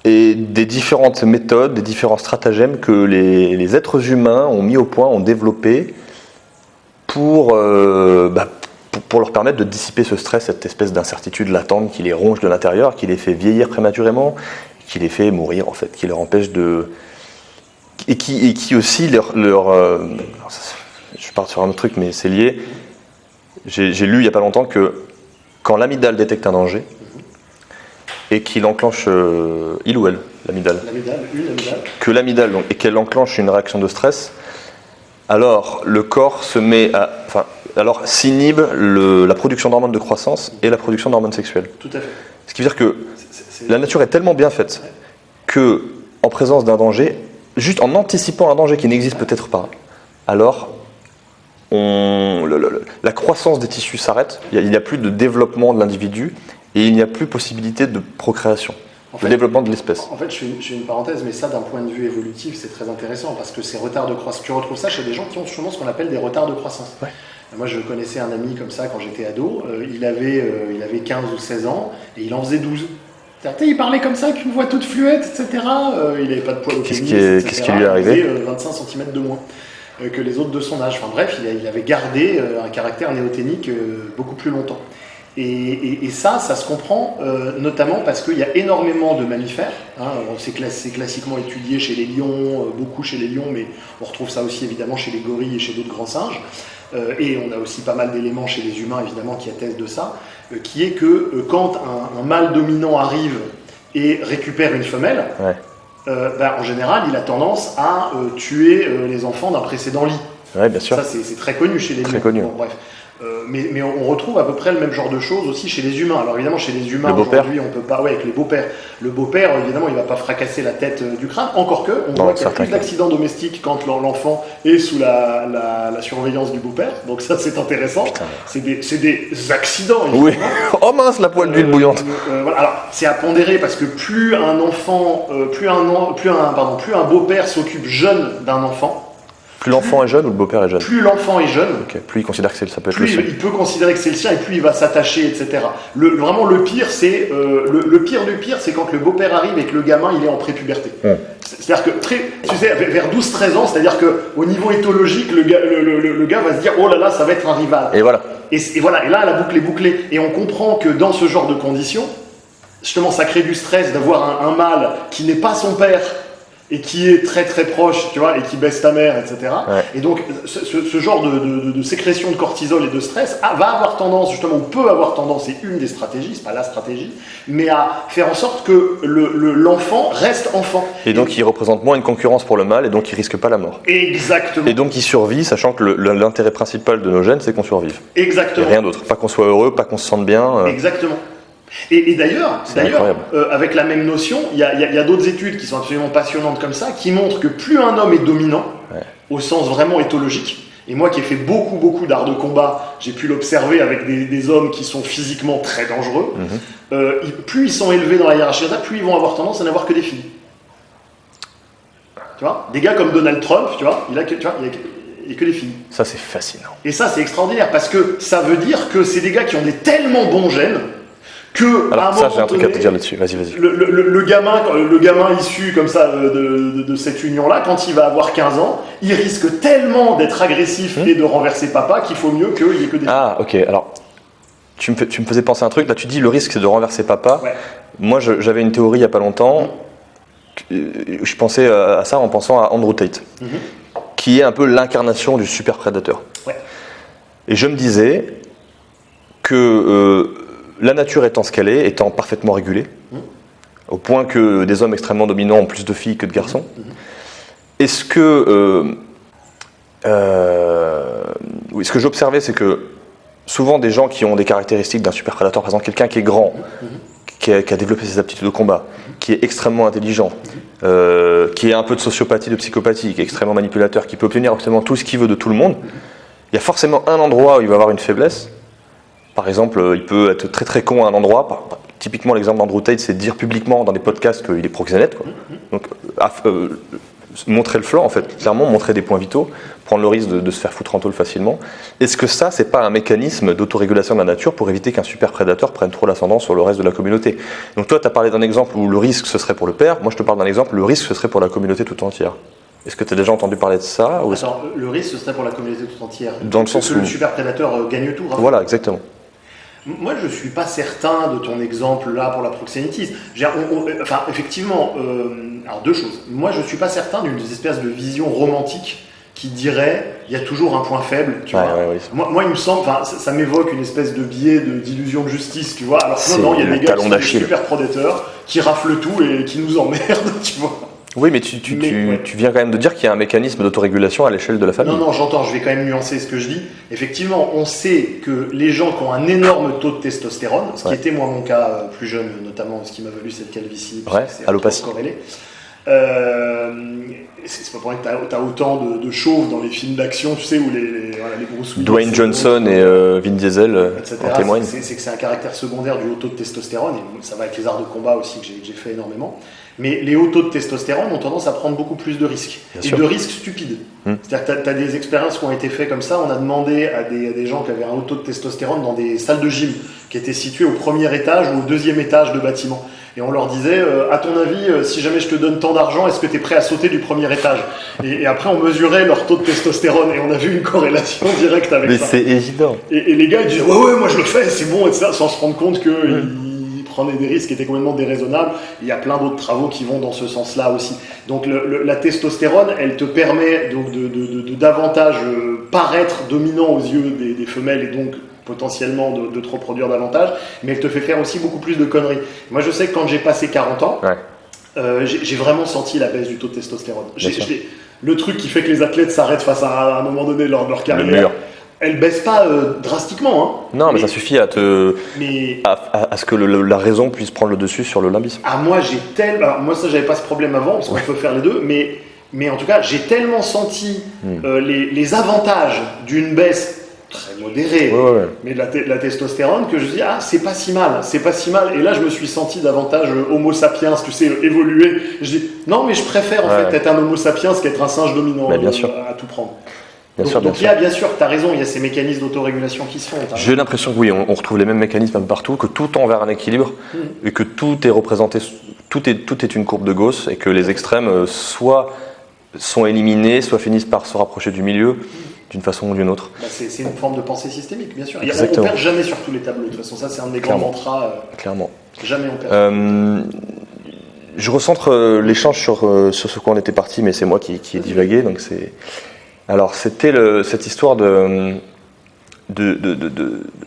Speaker 1: Et des différentes méthodes, des différents stratagèmes que les êtres humains ont mis au point, ont développé pour leur permettre de dissiper ce stress, cette espèce d'incertitude latente qui les ronge de l'intérieur, qui les fait vieillir prématurément, qui les fait mourir en fait, qui leur empêche de... Et qui aussi je pars sur un autre truc mais c'est lié. J'ai lu il n'y a pas longtemps que quand l'amygdale détecte un danger et qu'il enclenche, il ou elle, l'amygdale, que l'amygdale et qu'elle enclenche une réaction de stress, alors le corps alors s'inhibe la production d'hormones de croissance et la production d'hormones sexuelles.
Speaker 2: Tout à fait.
Speaker 1: Ce qui veut dire que la nature est tellement bien faite que, en présence d'un danger, juste en anticipant un danger qui n'existe peut-être pas, alors la croissance des tissus s'arrête, il n'y a plus de développement de l'individu et il n'y a plus possibilité de procréation. Le développement de l'espèce.
Speaker 2: En fait, je fais une parenthèse, mais ça, d'un point de vue évolutif, c'est très intéressant parce que ces retards de croissance, tu retrouves ça chez des gens qui ont justement ce qu'on appelle des retards de croissance. Ouais. Moi, je connaissais un ami comme ça quand j'étais ado, il avait 15 ou 16 ans et il en faisait 12. Il parlait comme ça, avec une voix toute fluette, etc. Il n'avait pas de poids au pénis, etc.
Speaker 1: Qu'est-ce qui lui est arrivé ?
Speaker 2: Il faisait 25 cm de moins que les autres de son âge. Enfin bref, il avait gardé un caractère néoténique beaucoup plus longtemps. Et ça se comprend notamment parce qu'il y a énormément de mammifères. C'est classiquement étudié chez les lions, beaucoup chez les lions, mais on retrouve ça aussi évidemment chez les gorilles et chez d'autres grands singes. Et on a aussi pas mal d'éléments chez les humains évidemment qui attestent de ça, qui est que quand un mâle dominant arrive et récupère une femelle, en général il a tendance à tuer les enfants d'un précédent lit.
Speaker 1: Ouais, bien sûr.
Speaker 2: Ça c'est très connu chez les lions.
Speaker 1: Très connu.
Speaker 2: Bon, bref. Mais on retrouve à peu près le même genre de choses aussi chez les humains. Alors évidemment, chez les humains, aujourd'hui, on peut pas... Ouais, avec les beaux-pères. Le beau-père, évidemment, il va pas fracasser la tête du crâne. Encore que, on voit qu'il y a plus d'accidents domestiques quand l'enfant est sous la surveillance du beau-père. Donc ça, c'est intéressant. C'est des accidents, évidemment.
Speaker 1: Oui. Oh mince, la poêle d'huile bouillante.
Speaker 2: Voilà. Alors, c'est à pondérer parce que plus un beau-père s'occupe jeune d'un enfant,
Speaker 1: plus l'enfant est jeune ou le beau-père est jeune ?
Speaker 2: Plus l'enfant est jeune,
Speaker 1: plus il considère que ça peut être
Speaker 2: le
Speaker 1: sien.
Speaker 2: Il peut considérer que c'est le sien et plus il va s'attacher, etc. Vraiment le pire, c'est le pire du pire, c'est quand le beau-père arrive et que le gamin il est en prépuberté. C'est-à-dire que vers 12-13 ans, c'est-à-dire qu'au niveau éthologique, le gars va se dire oh là là, ça va être un rival.
Speaker 1: Et voilà.
Speaker 2: Et voilà, et là la boucle est bouclée. Et on comprend que dans ce genre de conditions, justement, ça crée du stress d'avoir un mâle qui n'est pas son père et qui est très très proche, tu vois, et qui baisse ta mère, etc. Ouais. Et donc, ce genre de sécrétion de cortisol et de stress va avoir tendance, justement, ou peut avoir tendance, c'est une des stratégies, c'est pas la stratégie, mais à faire en sorte que l'enfant reste enfant.
Speaker 1: Et donc, il représente moins une concurrence pour le mâle, et donc il risque pas la mort.
Speaker 2: Exactement.
Speaker 1: Et donc, il survit, sachant que l'intérêt principal de nos gènes, c'est qu'on survive.
Speaker 2: Exactement.
Speaker 1: Et rien d'autre. Pas qu'on soit heureux, pas qu'on se sente bien.
Speaker 2: Exactement. Et d'ailleurs, avec la même notion, il y a d'autres études qui sont absolument passionnantes comme ça, qui montrent que plus un homme est dominant, au sens vraiment éthologique, et moi qui ai fait beaucoup d'arts de combat, j'ai pu l'observer avec des hommes qui sont physiquement très dangereux, plus ils sont élevés dans la hiérarchie, plus ils vont avoir tendance à n'avoir que des filles. Tu vois, des gars comme Donald Trump, il a que des filles.
Speaker 1: Ça c'est fascinant.
Speaker 2: Et ça c'est extraordinaire, parce que ça veut dire que c'est des gars qui ont des tellement bons gènes,
Speaker 1: alors ça j'ai un truc à te dire là-dessus, vas-y.
Speaker 2: Le gamin issu comme ça de cette union-là, quand il va avoir 15 ans, il risque tellement d'être agressif et de renverser papa qu'il faut mieux qu'il y ait que des...
Speaker 1: Ah ok, alors tu me faisais penser à un truc, là tu dis le risque c'est de renverser papa. Ouais. Moi j'avais une théorie il n'y a pas longtemps, je pensais à ça en pensant à Andrew Tate, qui est un peu l'incarnation du super prédateur. Ouais. Et je me disais que... la nature étant ce qu'elle est, étant parfaitement régulée, au point que des hommes extrêmement dominants ont plus de filles que de garçons, est-ce que oui, ce que j'observais, c'est que souvent des gens qui ont des caractéristiques d'un super prédateur, par exemple quelqu'un qui est grand, qui a développé ses aptitudes de combat, qui est extrêmement intelligent, qui a un peu de sociopathie, de psychopathie, qui est extrêmement manipulateur, qui peut obtenir absolument tout ce qu'il veut de tout le monde, il y a forcément un endroit où il va avoir une faiblesse. Par exemple, il peut être très très con à un endroit. Typiquement, l'exemple d'Andrew Tate, c'est de dire publiquement dans des podcasts qu'il est proxénète, quoi. Donc, montrer le flanc, en fait, clairement, montrer des points vitaux, prendre le risque de se faire foutre en tôle facilement. Est-ce que ça, c'est pas un mécanisme d'autorégulation de la nature pour éviter qu'un super prédateur prenne trop l'ascendant sur le reste de la communauté? Donc toi, tu as parlé d'un exemple où le risque, ce serait pour le père. Moi, je te parle d'un exemple où le risque, ce serait pour la communauté tout entière. Est-ce que tu as déjà entendu parler de ça?
Speaker 2: Attends, le risque, ce serait pour la communauté tout entière.
Speaker 1: Dans le sens où
Speaker 2: le super prédateur gagne tout.
Speaker 1: Voilà, exactement.
Speaker 2: Moi, je ne suis pas certain de ton exemple là pour la proxénétisme. Enfin, effectivement, alors deux choses. Moi, je ne suis pas certain d'une espèce de vision romantique qui dirait il y a toujours un point faible. Tu vois. Moi, il me semble, ça m'évoque une espèce de biais d'illusion de justice, tu vois. Alors que non, il y a des gars qui sont des super prédateurs qui raflent tout et qui nous emmerdent, tu vois.
Speaker 1: Oui, mais tu viens quand même de dire qu'il y a un mécanisme d'autorégulation à l'échelle de la famille.
Speaker 2: Non, j'entends, je vais quand même nuancer ce que je dis. Effectivement, on sait que les gens qui ont un énorme taux de testostérone, ce qui était moi mon cas plus jeune, notamment ce qui m'a valu cette calvitie, c'est
Speaker 1: allopathie
Speaker 2: corrélé. C'est pas pour rien que t'as autant de chauves dans les films d'action, tu sais, où les grosses
Speaker 1: Dwayne Johnson et Vin Diesel en témoignent.
Speaker 2: C'est que c'est un caractère secondaire du haut taux de testostérone, et ça va avec les arts de combat aussi que j'ai fait énormément. Mais les hauts taux de testostérone ont tendance à prendre beaucoup plus de risques. De risques stupides. C'est-à-dire que tu as des expériences qui ont été faites comme ça. On a demandé à des gens qui avaient un haut taux de testostérone dans des salles de gym qui étaient situées au premier étage ou au deuxième étage de bâtiment. Et on leur disait, à ton avis, si jamais je te donne tant d'argent, est-ce que tu es prêt à sauter du premier étage? Et après, on mesurait leur taux de testostérone et on a vu une corrélation directe avec ça.
Speaker 1: Mais c'est évident.
Speaker 2: Et les gars, ils disaient, ouais, moi je le fais, c'est bon, etc., sans se rendre compte qu'ils prenaient des risques qui étaient complètement déraisonnables. Il y a plein d'autres travaux qui vont dans ce sens-là aussi. Donc la testostérone, elle te permet donc de davantage paraître dominant aux yeux des femelles et donc potentiellement de trop produire davantage, mais elle te fait faire aussi beaucoup plus de conneries. Moi, je sais que quand j'ai passé 40 ans, j'ai vraiment senti la baisse du taux de testostérone. Le truc qui fait que les athlètes s'arrêtent face à un moment donné lors de leur carrière, elle baisse pas drastiquement.
Speaker 1: Non, mais ça suffit à ce que la raison puisse prendre le dessus sur le limbisme.
Speaker 2: Alors moi, ça, j'avais pas ce problème avant, parce qu'on peut faire les deux, mais en tout cas, j'ai tellement senti les avantages d'une baisse très modérée, mais de la testostérone, que je dis, c'est pas si mal. Et là, je me suis senti davantage homo sapiens, tu sais, évoluer. Je dis, non, mais je préfère en fait être un homo sapiens qu'être un singe dominant à tout prendre. Donc il y a bien sûr, tu as raison, il y a ces mécanismes d'autorégulation qui se font.
Speaker 1: J'ai l'impression que oui, on retrouve les mêmes mécanismes partout, que tout tend vers un équilibre et que tout est représenté, tout est une courbe de Gauss et que les extrêmes soit sont éliminés, soit finissent par se rapprocher du milieu d'une façon ou d'une autre.
Speaker 2: C'est une forme de pensée systémique, bien sûr. On ne perd jamais sur tous les tableaux, de toute façon, ça c'est un des grands mantras.
Speaker 1: Clairement.
Speaker 2: Jamais on perd.
Speaker 1: Je recentre l'échange sur ce quoi on était parti, mais c'est moi qui ai divagué, donc c'est... Alors, c'était cette histoire de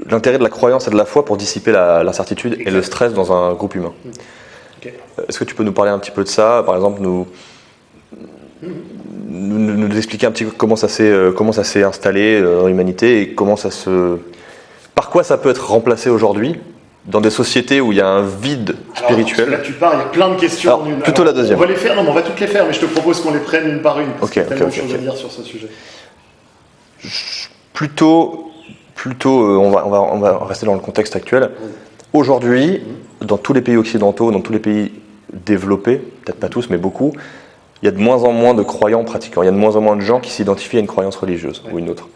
Speaker 1: l'intérêt de la croyance et de la foi pour dissiper l'incertitude et le stress dans un groupe humain. Est-ce que tu peux nous parler un petit peu de ça? Par exemple, nous expliquer un petit peu comment ça s'est installé dans l'humanité et par quoi ça peut être remplacé aujourd'hui dans des sociétés où il y a un vide spirituel.
Speaker 2: Là, tu parles, il y a plein de questions.
Speaker 1: Alors, plutôt la deuxième.
Speaker 2: On va les faire, on va toutes les faire, mais je te propose qu'on les prenne une par une. Parce qu'il y a tellement de choses à dire sur ce sujet.
Speaker 1: Plutôt, on va rester dans le contexte actuel. Aujourd'hui, dans tous les pays occidentaux, dans tous les pays développés, peut-être pas tous, mais beaucoup, il y a de moins en moins de croyants pratiquants. Il y a de moins en moins de gens qui s'identifient à une croyance religieuse ou une autre.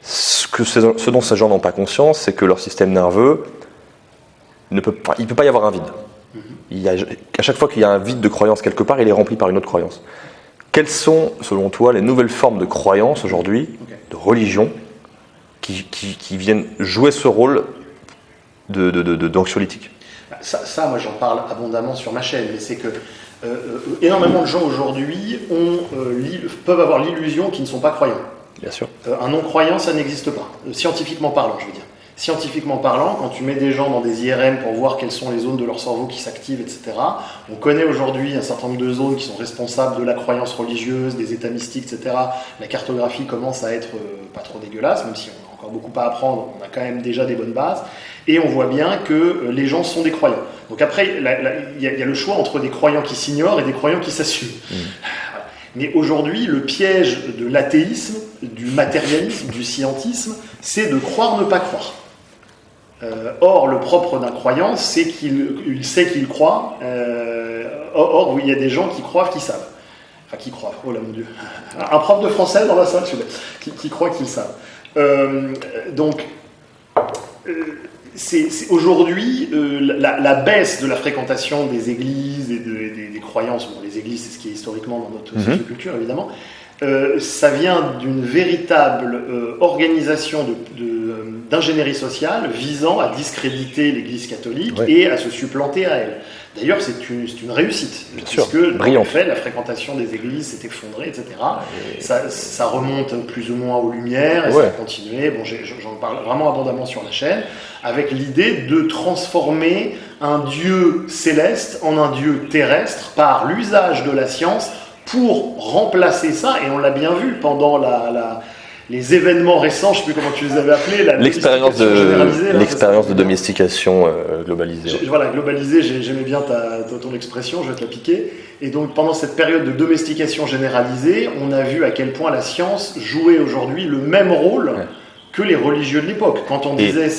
Speaker 1: Ce dont ces gens n'ont pas conscience, c'est que leur système nerveux il ne peut pas y avoir un vide. À chaque fois qu'il y a un vide de croyance quelque part, il est rempli par une autre croyance. Quelles sont, selon toi, les nouvelles formes de croyance aujourd'hui, de religion, qui viennent jouer ce rôle d'anxiolytique?
Speaker 2: Ça, moi, j'en parle abondamment sur ma chaîne, mais c'est que énormément de gens aujourd'hui peuvent avoir l'illusion qu'ils ne sont pas croyants.
Speaker 1: Bien sûr.
Speaker 2: Un non-croyant, ça n'existe pas, scientifiquement parlant, je veux dire. Scientifiquement parlant, quand tu mets des gens dans des IRM pour voir quelles sont les zones de leur cerveau qui s'activent, etc., on connaît aujourd'hui un certain nombre de zones qui sont responsables de la croyance religieuse, des états mystiques, etc. La cartographie commence à être pas trop dégueulasse, même si on a encore beaucoup à apprendre, on a quand même déjà des bonnes bases, et on voit bien que les gens sont des croyants. Donc après, il y a le choix entre des croyants qui s'ignorent et des croyants qui s'assument. Mais aujourd'hui, le piège de l'athéisme, du matérialisme, du scientisme, c'est de croire ne pas croire. Or, le propre d'un croyant, c'est qu'il sait qu'il croit. Or, il y a des gens qui croient qu'ils savent. Enfin, qui croient. Oh là, mon Dieu. Un prof de français dans la salle, s'il vous plaît, qui croit qu'ils savent. C'est aujourd'hui la baisse de la fréquentation des églises et des croyances. Bon, les églises, c'est ce qui est historiquement dans notre socioculture, évidemment. Ça vient d'une véritable organisation d'ingénierie sociale visant à discréditer l'Église catholique et à se supplanter à elle. D'ailleurs, c'est une réussite, puisque en fait, la fréquentation des églises s'est effondrée, etc. Ça remonte plus ou moins aux Lumières, et ça a continué. Bon, j'en parle vraiment abondamment sur la chaîne, avec l'idée de transformer un Dieu céleste en un Dieu terrestre par l'usage de la science pour remplacer ça, et on l'a bien vu pendant les événements récents, je ne sais plus comment tu les avais appelés,
Speaker 1: l'expérience de domestication globalisée.
Speaker 2: Voilà, globalisée, j'aimais bien ton expression, je vais te la piquer. Et donc pendant cette période de domestication généralisée, on a vu à quel point la science jouait aujourd'hui le même rôle que les religieux de l'époque. Quand on disait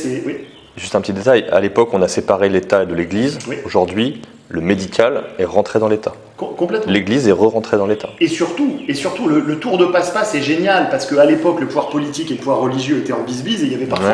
Speaker 1: Juste un petit détail, à l'époque on a séparé l'État de l'Église, aujourd'hui le médical est rentré dans l'État.
Speaker 2: Complètement.
Speaker 1: L'Église est re-rentrée dans l'État.
Speaker 2: Et surtout le tour de passe-passe est génial, parce qu'à l'époque, le pouvoir politique et le pouvoir religieux étaient en bisbise, et il y avait parfois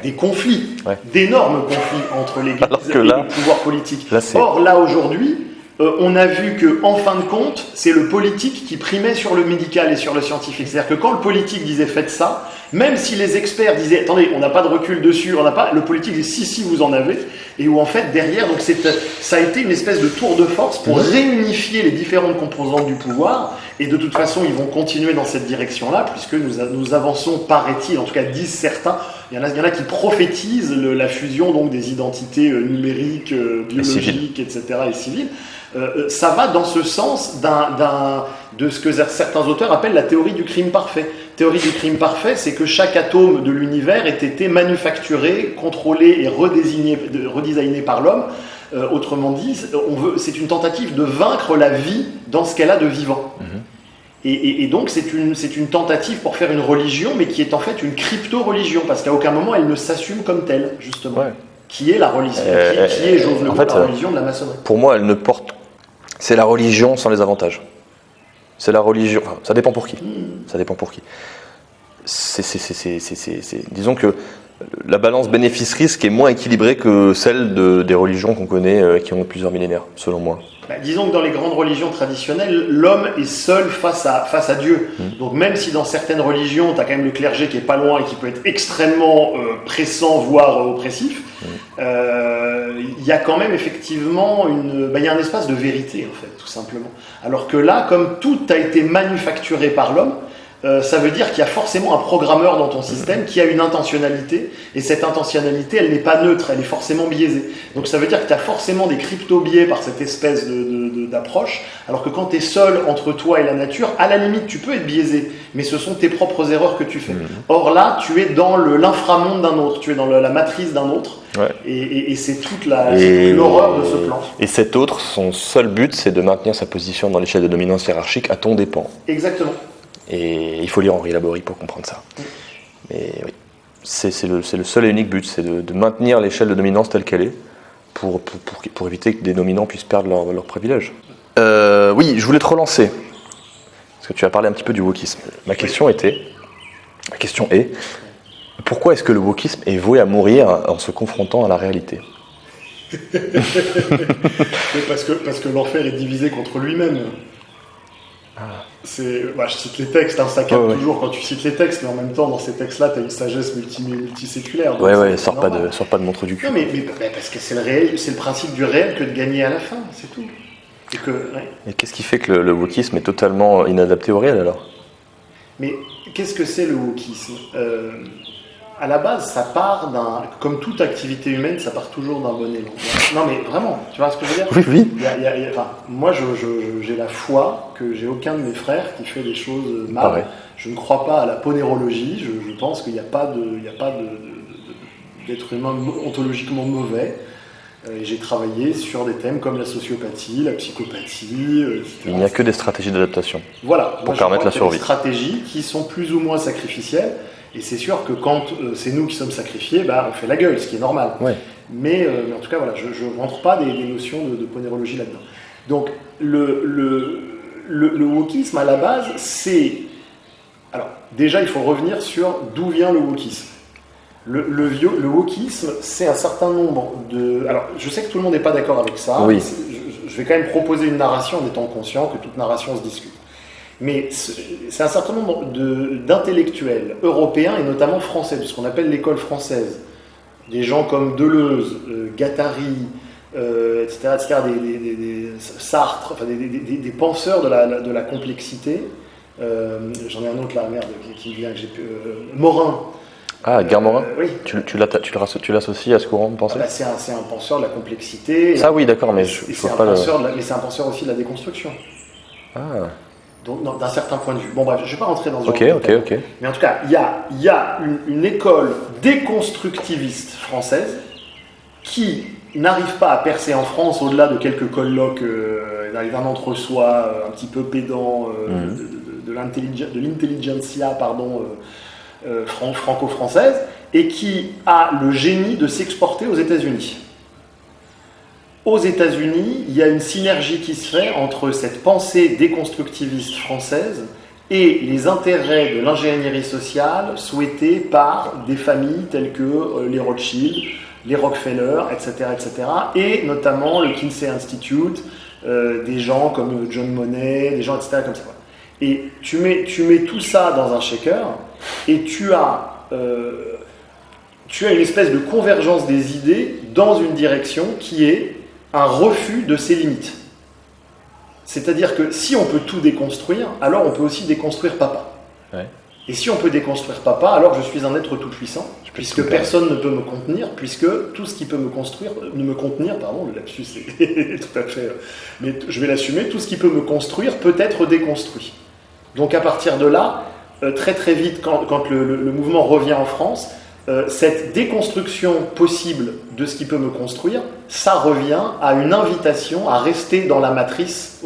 Speaker 2: des conflits, d'énormes conflits entre l'Église et le pouvoir politique. Or, là, aujourd'hui, on a vu qu'en fin de compte, c'est le politique qui primait sur le médical et sur le scientifique. C'est-à-dire que quand le politique disait « faites ça », même si les experts disaient « attendez, on n'a pas de recul dessus, on n'a pas », le politique disait « si, vous en avez », et où en fait, derrière, donc ça a été une espèce de tour de force pour réunifier les différentes composantes du pouvoir, et de toute façon, ils vont continuer dans cette direction-là, puisque nous avançons, paraît-il, en tout cas disent certains, il y en a qui prophétisent la fusion donc, des identités numériques, biologiques, etc., et civiles. Ça va dans ce sens de ce que certains auteurs appellent la théorie du crime parfait. Théorie du crime parfait, c'est que chaque atome de l'univers ait été manufacturé, contrôlé et redesigné par l'homme. Autrement dit, c'est une tentative de vaincre la vie dans ce qu'elle a de vivant. Et donc c'est une tentative pour faire une religion, mais qui est en fait une crypto-religion, parce qu'à aucun moment elle ne s'assume comme telle, justement. Qui est la religion, qui est, j'ose le mot, la religion de la maçonnerie.
Speaker 1: Pour moi, elle ne porte... C'est la religion sans les avantages. C'est la religion... Enfin, ça dépend pour qui. Ça dépend pour qui. Disons que la balance bénéfice-risque est moins équilibrée que celle des religions qu'on connaît qui ont plusieurs millénaires, selon moi.
Speaker 2: Disons que dans les grandes religions traditionnelles, l'homme est seul face à Dieu. Donc même si dans certaines religions, tu as quand même le clergé qui est pas loin et qui peut être extrêmement pressant, voire oppressif, il y a quand même effectivement il y a un espace de vérité, en fait, tout simplement. Alors que là, comme tout a été manufacturé par l'homme, ça veut dire qu'il y a forcément un programmeur dans ton système qui a une intentionnalité, et cette intentionnalité, elle n'est pas neutre, elle est forcément biaisée. Donc ça veut dire que tu as forcément des crypto-biais par cette espèce d'approche, alors que quand tu es seul entre toi et la nature, à la limite, tu peux être biaisé, mais ce sont tes propres erreurs que tu fais. Or là, tu es dans l'inframonde d'un autre, tu es dans la matrice d'un autre, et c'est toute l'horreur de ce plan.
Speaker 1: Et cet autre, son seul but, c'est de maintenir sa position dans l'échelle de dominance hiérarchique à ton dépens.
Speaker 2: Exactement.
Speaker 1: Et il faut lire Henri Laborie pour comprendre ça. Mais oui, c'est le seul et unique but, c'est de maintenir l'échelle de dominance telle qu'elle est, pour éviter que des dominants puissent perdre leurs privilèges. Oui, je voulais te relancer, parce que tu as parlé un petit peu du wokisme. Ma question est, pourquoi est-ce que le wokisme est voué à mourir en se confrontant à la réalité ?
Speaker 2: parce que l'enfer est divisé contre lui-même. Je cite les textes, ça capte toujours quand tu cites les textes, mais en même temps, dans ces textes-là, tu as une sagesse multiséculaire.
Speaker 1: Sors pas de mon trou du cul.
Speaker 2: Non, mais parce que c'est le principe du réel que de gagner à la fin, c'est tout.
Speaker 1: Et qu'est-ce qui fait que le wokisme est totalement inadapté au réel, alors ?
Speaker 2: Mais qu'est-ce que c'est le wokisme ? à la base, ça part comme toute activité humaine, ça part toujours d'un bon élan. Non mais vraiment, tu vois ce que je veux dire?
Speaker 1: Oui, oui.
Speaker 2: Enfin, moi, j'ai la foi que j'ai aucun de mes frères qui fait des choses mal.
Speaker 1: Pareil.
Speaker 2: Je ne crois pas à la ponérologie. Je pense qu'il n'y a pas d'être humain ontologiquement mauvais. Et j'ai travaillé sur des thèmes comme la sociopathie, la psychopathie, etc.
Speaker 1: Il n'y a que des stratégies d'adaptation.
Speaker 2: Voilà,
Speaker 1: pour permettre la survie.
Speaker 2: Des stratégies qui sont plus ou moins sacrificielles. Et c'est sûr que quand c'est nous qui sommes sacrifiés, on fait la gueule, ce qui est normal.
Speaker 1: Ouais.
Speaker 2: Mais en tout cas, voilà, je ne rentre pas des notions de ponérologie là-dedans. Donc, le wokisme, à la base, c'est... Alors, déjà, il faut revenir sur d'où vient le wokisme. Le wokisme, c'est un certain nombre de... Alors, je sais que tout le monde n'est pas d'accord avec ça.
Speaker 1: Oui.
Speaker 2: Je vais quand même proposer une narration en étant conscient que toute narration se discute. Mais c'est un certain nombre d'intellectuels européens et notamment français, de ce qu'on appelle l'école française. Des gens comme Deleuze, Guattari, etc., des Sartre, enfin des penseurs de la complexité. J'en ai un autre là, merde, qui vient, que j'ai pu... Morin.
Speaker 1: Ah, Guy Morin.
Speaker 2: Oui.
Speaker 1: Tu l'associes à ce courant de pensée?
Speaker 2: C'est un penseur de la complexité.
Speaker 1: Ça oui, d'accord, mais je vois pas
Speaker 2: Mais c'est un penseur aussi de la déconstruction.
Speaker 1: Ah.
Speaker 2: Donc, d'un certain point de vue. Bon, bref, je ne vais pas rentrer dans ce
Speaker 1: Ok.
Speaker 2: Mais en tout cas, il y a une école déconstructiviste française qui n'arrive pas à percer en France au-delà de quelques colloques d'un entre-soi un petit peu pédant de l'intelligentsia franco-française et qui a le génie de s'exporter aux États-Unis. Aux États-Unis, il y a une synergie qui se fait entre cette pensée déconstructiviste française et les intérêts de l'ingénierie sociale souhaités par des familles telles que les Rothschild, les Rockefeller, etc., et notamment le Kinsey Institute, des gens comme John Money, des gens, etc., comme ça. Et tu mets tout ça dans un shaker et tu as une espèce de convergence des idées dans une direction qui est un refus de ses limites. C'est-à-dire que si on peut tout déconstruire, alors on peut aussi déconstruire papa.
Speaker 1: Ouais.
Speaker 2: Et si on peut déconstruire papa, alors je suis un être tout-puissant, puisque personne ne peut me contenir, puisque tout ce qui peut me contenir, le lapsus est tout à fait... Mais je vais l'assumer, tout ce qui peut me construire peut être déconstruit. Donc à partir de là, très très vite, quand le mouvement revient en France, cette déconstruction possible de ce qui peut me construire, ça revient à une invitation à rester dans la matrice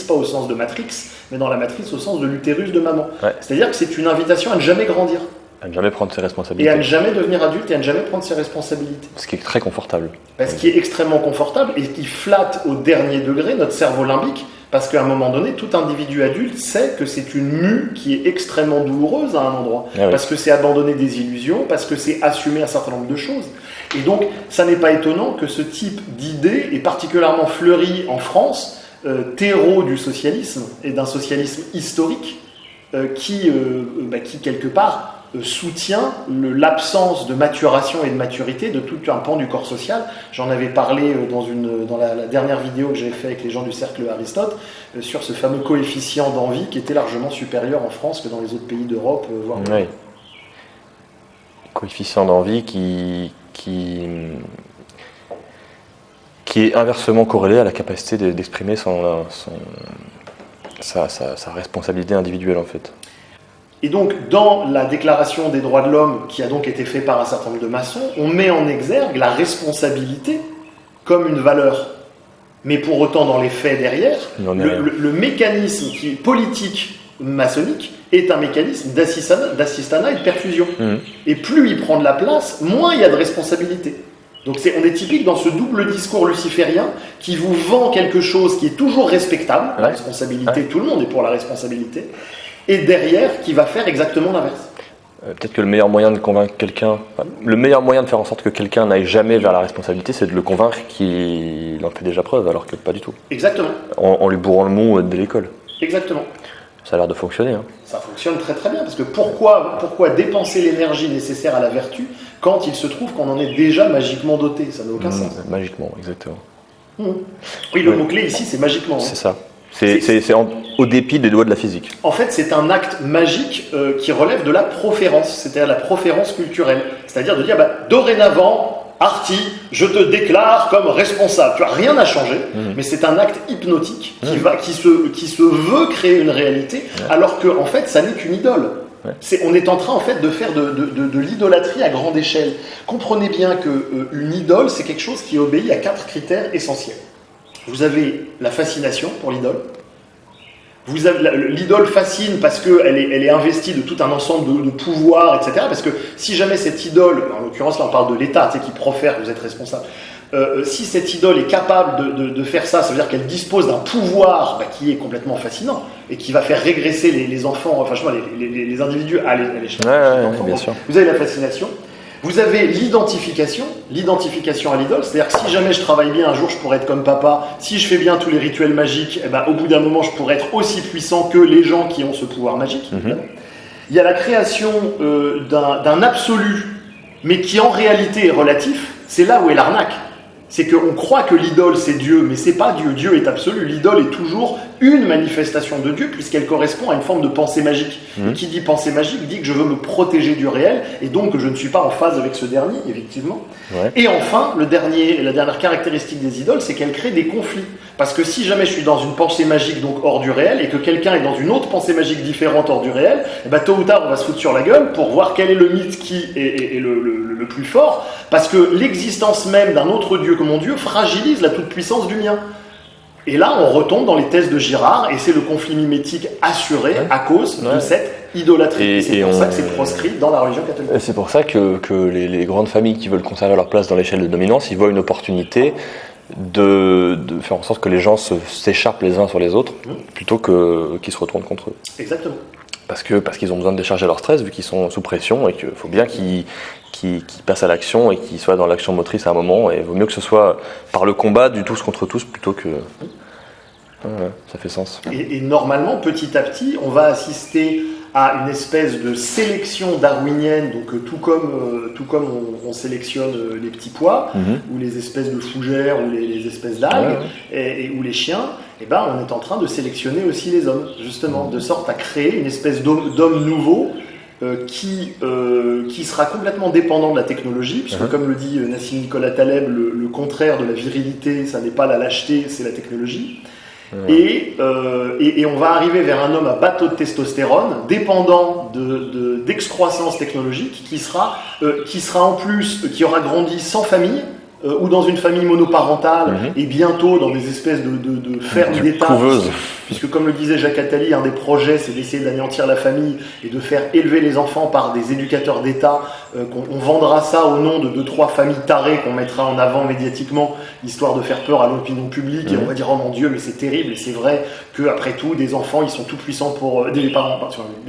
Speaker 2: pas au sens de Matrix, mais dans la matrice au sens de l'utérus de maman.
Speaker 1: Ouais.
Speaker 2: C'est-à-dire que c'est une invitation à ne jamais grandir.
Speaker 1: À ne jamais prendre ses responsabilités.
Speaker 2: Et à ne jamais devenir adulte et à ne jamais prendre ses responsabilités.
Speaker 1: Ce qui est très confortable.
Speaker 2: Ce qui est extrêmement confortable et qui flatte au dernier degré notre cerveau limbique, parce qu'à un moment donné, tout individu adulte sait que c'est une mue qui est extrêmement douloureuse à un endroit. Ah oui. Parce que c'est abandonner des illusions, parce que c'est assumer un certain nombre de choses. Et donc, ça n'est pas étonnant que ce type d'idée est particulièrement fleuri en France, terreau du socialisme et d'un socialisme historique qui, quelque part, soutient l'absence de maturation et de maturité de tout un pan du corps social. J'en avais parlé dans la dernière vidéo que j'avais fait avec les gens du cercle Aristote sur ce fameux coefficient d'envie qui était largement supérieur en France que dans les autres pays d'Europe, voire
Speaker 1: oui. Coefficient d'envie qui est inversement corrélé à la capacité d'exprimer sa responsabilité individuelle en fait.
Speaker 2: Et donc, dans la Déclaration des droits de l'homme, qui a donc été faite par un certain nombre de maçons, on met en exergue la responsabilité comme une valeur. Mais pour autant, dans les faits derrière, le mécanisme qui est politique maçonnique est un mécanisme d'assistanat et de perfusion. Et plus il prend de la place, moins il y a de responsabilité. Donc on est typique dans ce double discours luciférien qui vous vend quelque chose qui est toujours respectable, la responsabilité, tout le monde est pour la responsabilité, et derrière, qui va faire exactement l'inverse.
Speaker 1: Peut-être que le meilleur moyen de convaincre quelqu'un, le meilleur moyen de faire en sorte que quelqu'un n'aille jamais vers la responsabilité, c'est de le convaincre qu'il en fait déjà preuve, alors que pas du tout.
Speaker 2: Exactement.
Speaker 1: En lui bourrant le mou dès l'école.
Speaker 2: Exactement.
Speaker 1: Ça a l'air de fonctionner. Hein.
Speaker 2: Ça fonctionne très très bien, parce que pourquoi dépenser l'énergie nécessaire à la vertu quand il se trouve qu'on en est déjà magiquement doté? Ça n'a aucun sens.
Speaker 1: Magiquement, exactement.
Speaker 2: Oui, le mot-clé ici, c'est magiquement.
Speaker 1: C'est ça. C'est au dépit des lois de la physique.
Speaker 2: En fait, c'est un acte magique qui relève de la proférence, c'est-à-dire la proférence culturelle. C'est-à-dire de dire, dorénavant, Arti, je te déclare comme responsable. Tu vois, rien n'a changé, mais c'est un acte hypnotique qui se veut créer une réalité, alors que en fait, ça n'est qu'une idole. Ouais. On est en train en fait de faire de l'idolâtrie à grande échelle. Comprenez bien qu'une idole, c'est quelque chose qui obéit à 4 critères essentiels. Vous avez la fascination pour l'idole. L'idole fascine parce qu'elle est investie de tout un ensemble de pouvoirs, etc. Parce que si jamais cette idole, en l'occurrence là on parle de l'État, qui profère que vous êtes responsable, si cette idole est capable de faire ça, ça veut dire qu'elle dispose d'un pouvoir qui est complètement fascinant et qui va faire régresser les enfants, enfin je sais pas, les individus à l'échelle.
Speaker 1: Ouais, bien sûr.
Speaker 2: Vous avez la fascination. Vous avez l'identification à l'idole, c'est-à-dire que si jamais je travaille bien, un jour je pourrais être comme papa, si je fais bien tous les rituels magiques, au bout d'un moment je pourrais être aussi puissant que les gens qui ont ce pouvoir magique. Il y a la création d'un absolu, mais qui en réalité est relatif, c'est là où est l'arnaque. C'est qu'on croit que l'idole c'est Dieu, mais c'est pas Dieu, Dieu est absolu, l'idole est toujours une manifestation de Dieu puisqu'elle correspond à une forme de pensée magique. Et qui dit pensée magique dit que je veux me protéger du réel et donc que je ne suis pas en phase avec ce dernier, effectivement. Ouais. Et enfin, la dernière caractéristique des idoles, c'est qu'elles créent des conflits. Parce que si jamais je suis dans une pensée magique, donc hors du réel, et que quelqu'un est dans une autre pensée magique différente hors du réel, tôt ou tard on va se foutre sur la gueule pour voir quel est le mythe qui est le plus fort, parce que l'existence même d'un autre Dieu que mon Dieu fragilise la toute-puissance du mien. Et là, on retombe dans les thèses de Girard, et c'est le conflit mimétique assuré à cause de cette idolâtrie. Et c'est pour ça que c'est proscrit dans la religion catholique.
Speaker 1: C'est pour ça que les grandes familles qui veulent conserver leur place dans l'échelle de dominance, ils voient une opportunité de faire en sorte que les gens s'écharpent les uns sur les autres, plutôt qu'ils se retournent contre eux.
Speaker 2: Exactement.
Speaker 1: Parce qu'ils ont besoin de décharger leur stress, vu qu'ils sont sous pression, et qu'il faut bien qu'ils passent à l'action et qu'ils soient dans l'action motrice à un moment. Et il vaut mieux que ce soit par le combat du tous contre tous plutôt que... Ouais, ça fait sens.
Speaker 2: Et normalement, petit à petit, on va assister à une espèce de sélection darwinienne, donc tout comme on sélectionne les petits pois, ou les espèces de fougères, ou les espèces d'algues, ou les chiens, on est en train de sélectionner aussi les hommes, justement, de sorte à créer une espèce d'homme nouveau qui sera complètement dépendant de la technologie, puisque comme le dit Nassim Nicolas Taleb, le contraire de la virilité, ça n'est pas la lâcheté, c'est la technologie. Et on va arriver vers un homme à bateau de testostérone, dépendant d'excroissance technologique, qui sera en plus, qui aura grandi sans famille, ou dans une famille monoparentale, et bientôt dans des espèces de fermes d'État. Puisque comme le disait Jacques Attali, un des projets, c'est d'essayer d'anéantir la famille et de faire élever les enfants par des éducateurs d'État. On vendra ça au nom de 2-3 familles tarées qu'on mettra en avant médiatiquement, histoire de faire peur à l'opinion publique. Et on va dire, oh mon Dieu, mais c'est terrible. Et c'est vrai qu'après tout, des enfants, ils sont tout puissants les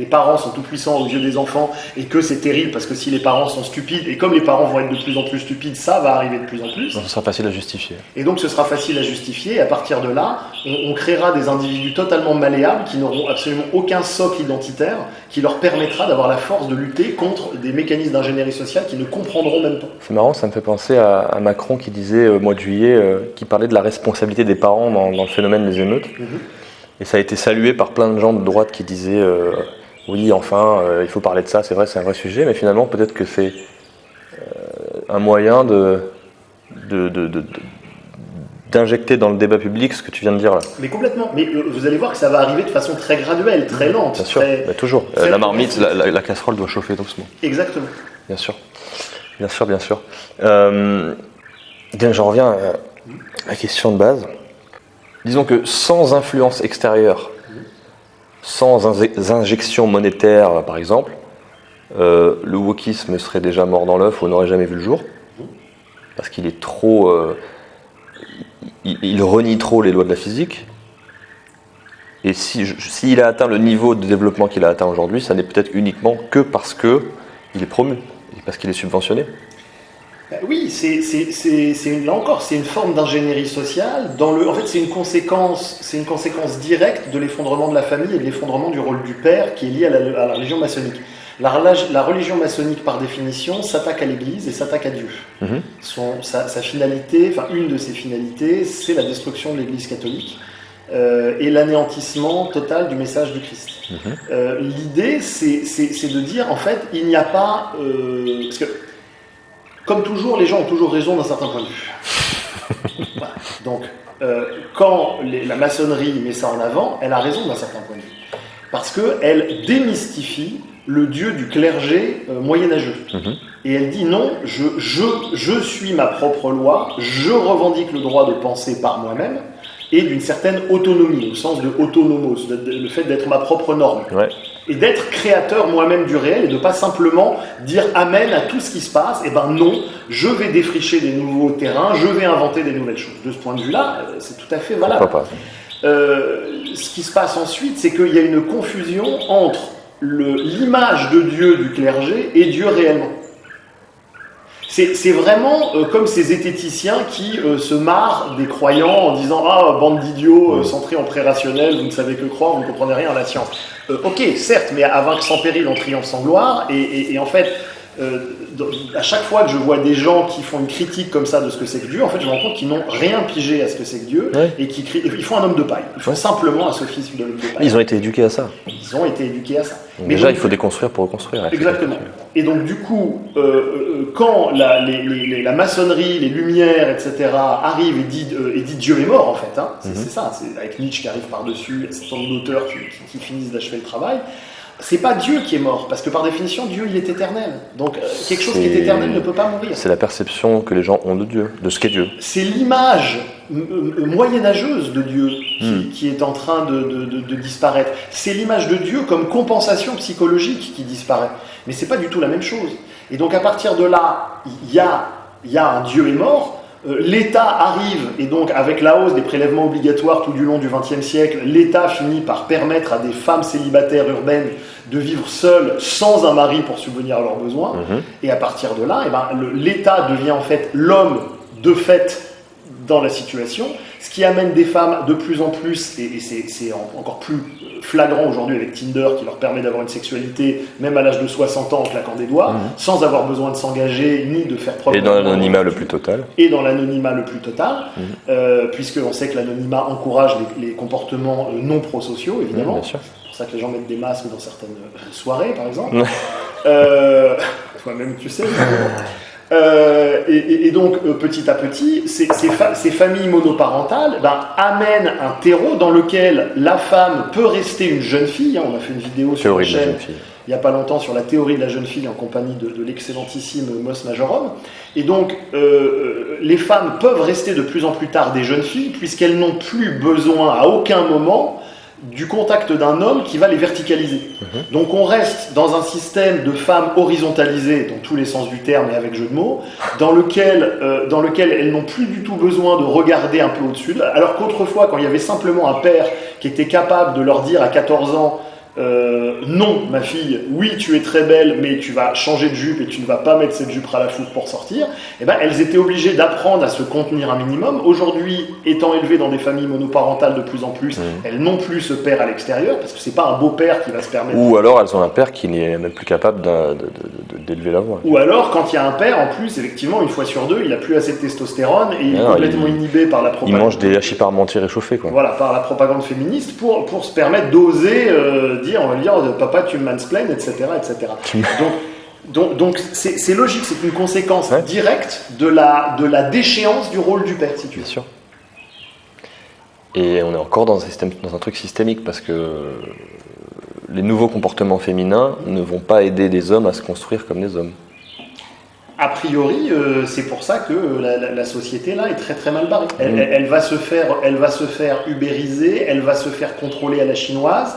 Speaker 2: parents sont tout puissants aux yeux des enfants, et que c'est terrible parce que si les parents sont stupides, et comme les parents vont être de plus en plus stupides, ça va arriver de plus en plus.
Speaker 1: Donc, ce sera facile à justifier.
Speaker 2: Et donc ce sera facile à justifier, et à partir de là, on créera des individus totalement malléables qui n'auront absolument aucun socle identitaire qui leur permettra d'avoir la force de lutter contre des mécanismes d'ingénierie sociale qui ne comprendront même pas.
Speaker 1: C'est marrant, ça me fait penser à Macron qui disait au mois de juillet, qui parlait de la responsabilité des parents dans le phénomène des émeutes. Et ça a été salué par plein de gens de droite qui disaient oui, enfin, il faut parler de ça, c'est vrai, c'est un vrai sujet, mais finalement peut-être que c'est un moyen d'injecter dans le débat public ce que tu viens de dire là.
Speaker 2: Mais complètement. Mais vous allez voir que ça va arriver de façon très graduelle, très lente.
Speaker 1: Bien sûr, toujours. La marmite, la casserole doit chauffer doucement.
Speaker 2: Exactement.
Speaker 1: Bien sûr. J'en reviens à la question de base. Disons que sans influence extérieure, sans injection monétaire par exemple, le wokisme serait déjà mort dans l'œuf ou n'aurait jamais vu le jour. Parce qu'il est trop... il renie trop les lois de la physique. Et s'il a atteint le niveau de développement qu'il a atteint aujourd'hui, ça n'est peut-être uniquement que parce qu'il est promu, et parce qu'il est subventionné.
Speaker 2: Oui, là encore, c'est une forme d'ingénierie sociale. En fait, c'est une conséquence directe de l'effondrement de la famille et de l'effondrement du rôle du père qui est lié à la religion maçonnique. La religion maçonnique, par définition, s'attaque à l'Église et s'attaque à Dieu. Sa finalité, une de ses finalités, c'est la destruction de l'Église catholique. et l'anéantissement total du message du Christ. L'idée, c'est de dire, en fait, il n'y a pas... parce que, comme toujours, les gens ont toujours raison d'un certain point de vue. Voilà. Donc, quand la maçonnerie met ça en avant, elle a raison d'un certain point de vue. Parce qu'elle démystifie le dieu du clergé moyenâgeux. Et elle dit non, je suis ma propre loi, je revendique le droit de penser par moi-même, et d'une certaine autonomie, au sens de autonomos, le fait d'être ma propre norme.
Speaker 1: Ouais.
Speaker 2: Et d'être créateur moi-même du réel, et de ne pas simplement dire amen à tout ce qui se passe. Et ben non, je vais défricher des nouveaux terrains, je vais inventer des nouvelles choses. De ce point de vue-là, c'est tout à fait valable. Ce qui se passe ensuite, c'est qu'il y a une confusion entre l'image de Dieu du clergé et Dieu réellement. C'est vraiment comme ces zététiciens qui se marrent des croyants en disant « Ah, bande d'idiots centrés en pré-rationnel, vous ne savez que croire, vous ne comprenez rien à la science. » Ok, certes, mais à vaincre sans péril, on triomphe sans gloire. Et en fait, à chaque fois que je vois des gens qui font une critique comme ça de ce que c'est que Dieu, en fait, je me rends compte qu'ils n'ont rien pigé à ce que c'est que Dieu, et ils font un homme de paille. Ils font simplement un sophisme de l'homme de paille.
Speaker 1: Ils ont été éduqués à ça.
Speaker 2: Ils ont été éduqués à ça.
Speaker 1: Donc mais déjà, donc, il faut déconstruire pour reconstruire.
Speaker 2: Exactement. Et donc, du coup, quand la maçonnerie, les Lumières, etc., arrivent et dit Dieu est mort, en fait, hein, c'est ça, c'est avec Nietzsche qui arrive par-dessus, un certain nombre d'auteurs qui finissent d'achever le travail. C'est pas Dieu qui est mort, parce que par définition, Dieu, il est éternel. Donc, quelque chose qui est éternel ne peut pas mourir.
Speaker 1: C'est la perception que les gens ont de Dieu, de ce qu'est Dieu.
Speaker 2: C'est l'image moyenâgeuse de Dieu qui est en train de disparaître. C'est l'image de Dieu comme compensation psychologique qui disparaît. Mais c'est pas du tout la même chose. Et donc, à partir de là, il y a un Dieu est mort. L'État arrive, et donc avec la hausse des prélèvements obligatoires tout du long du XXe siècle, l'État finit par permettre à des femmes célibataires urbaines de vivre seules, sans un mari pour subvenir à leurs besoins. Et à partir de là, l'État devient en fait l'homme de fait dans la situation, ce qui amène des femmes de plus en plus, et c'est encore plus flagrant aujourd'hui avec Tinder, qui leur permet d'avoir une sexualité, même à l'âge de 60 ans, en claquant des doigts, sans avoir besoin de s'engager, ni de faire preuve...
Speaker 1: Et dans l'anonymat le plus total.
Speaker 2: Et dans l'anonymat le plus total, puisqu'on sait que l'anonymat encourage les comportements non prosociaux, évidemment.
Speaker 1: Bien sûr.
Speaker 2: C'est pour ça que les gens mettent des masques dans certaines soirées, par exemple. Toi-même, tu sais. Et donc, petit à petit, ces familles monoparentales amènent un terreau dans lequel la femme peut rester une jeune fille. On a fait une vidéo sur la chaîne il n'y a pas longtemps sur la théorie de la jeune fille en compagnie de l'excellentissime Mos Majorum. Et donc, les femmes peuvent rester de plus en plus tard des jeunes filles puisqu'elles n'ont plus besoin à aucun moment du contact d'un homme qui va les verticaliser. Donc on reste dans un système de femmes horizontalisées, dans tous les sens du terme et avec jeu de mots, dans lequel elles n'ont plus du tout besoin de regarder un peu au-dessus, alors qu'autrefois, quand il y avait simplement un père qui était capable de leur dire à 14 ans non, ma fille, oui, tu es très belle, mais tu vas changer de jupe et tu ne vas pas mettre cette jupe à la foutre pour sortir, elles étaient obligées d'apprendre à se contenir un minimum. Aujourd'hui, étant élevées dans des familles monoparentales de plus en plus, elles n'ont plus ce père à l'extérieur, parce que c'est pas un beau-père qui va se permettre...
Speaker 1: Ou alors elles ont un père qui n'est même plus capable d'élever la voix.
Speaker 2: Ou alors, quand il y a un père, en plus, effectivement, une fois sur deux, il n'a plus assez de testostérone et il est complètement inhibé par la propagande...
Speaker 1: Il mange des hachis parmentiers réchauffés, quoi.
Speaker 2: Voilà, par la propagande féministe, pour se permettre d'oser on va lui dire papa tu me mansplains, etc. Donc c'est logique, c'est une conséquence directe de la déchéance du rôle du père, si tu veux.
Speaker 1: Bien sûr. Et on est encore dans un truc systémique parce que les nouveaux comportements féminins ne vont pas aider des hommes à se construire comme des hommes.
Speaker 2: A priori, c'est pour ça que la société là est très très mal barrée. Elle va se faire ubériser, elle va se faire contrôler à la chinoise.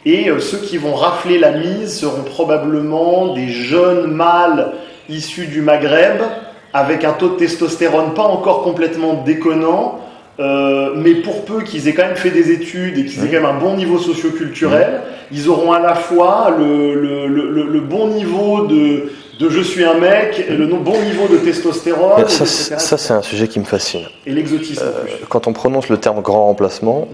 Speaker 2: Et ceux qui vont rafler la mise seront probablement des jeunes mâles issus du Maghreb, avec un taux de testostérone pas encore complètement déconnant, mais pour peu qu'ils aient quand même fait des études et qu'ils aient quand même un bon niveau socio-culturel, ils auront à la fois le bon niveau de je suis un mec, le bon niveau de testostérone,
Speaker 1: ça c'est un sujet qui me fascine.
Speaker 2: Et l'exotisme.
Speaker 1: Quand on prononce le terme grand remplacement,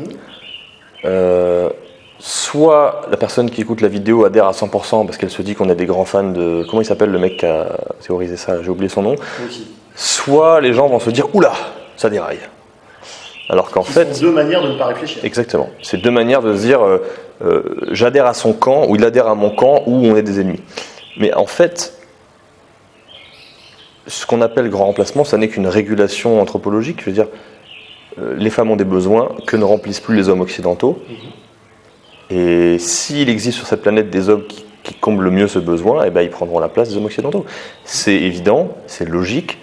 Speaker 1: soit la personne qui écoute la vidéo adhère à 100% parce qu'elle se dit qu'on est des grands fans de... Comment il s'appelle le mec qui a théorisé ça? J'ai oublié son nom. Soit les gens vont se dire « Oula, ça déraille ». Alors qu'en fait,
Speaker 2: sont deux manières de ne pas réfléchir.
Speaker 1: Exactement. C'est deux manières de se dire j'adhère à son camp ou il adhère à mon camp ou on est des ennemis. Mais en fait, ce qu'on appelle grand remplacement, ça n'est qu'une régulation anthropologique. Je veux dire, les femmes ont des besoins que ne remplissent plus les hommes occidentaux. Et s'il existe sur cette planète des hommes qui comblent le mieux ce besoin, eh ben, ils prendront la place des hommes occidentaux. C'est évident, c'est logique.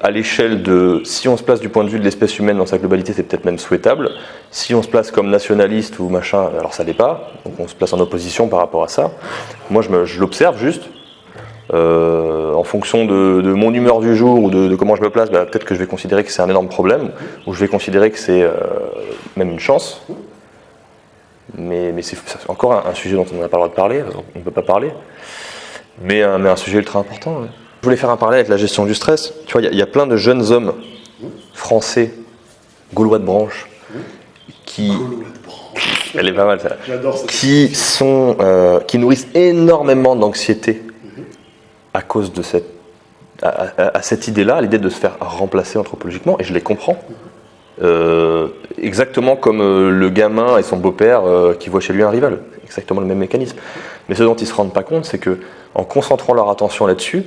Speaker 1: À l'échelle de, si on se place du point de vue de l'espèce humaine dans sa globalité, c'est peut-être même souhaitable. Si on se place comme nationaliste ou machin, alors ça l'est pas. Donc on se place en opposition par rapport à ça. Moi, je l'observe juste. En fonction de mon humeur du jour ou de comment je me place, bah, peut-être que je vais considérer que c'est un énorme problème, ou je vais considérer que c'est même une chance. Mais c'est encore un sujet dont on n'a pas le droit de parler, on ne peut pas parler. Mais un sujet ultra important. Ouais. Je voulais faire un parallèle avec la gestion du stress. Tu vois, il y a plein de jeunes hommes français, gaulois de branche, qui... Elle est pas mal, ça.
Speaker 2: J'adore ça.
Speaker 1: Qui nourrissent énormément d'anxiété à cause de cette idée-là, l'idée de se faire remplacer anthropologiquement, et je les comprends. Exactement comme le gamin et son beau-père qui voit chez lui un rival. Exactement le même mécanisme. Mais ce dont ils ne se rendent pas compte, c'est que en concentrant leur attention là-dessus,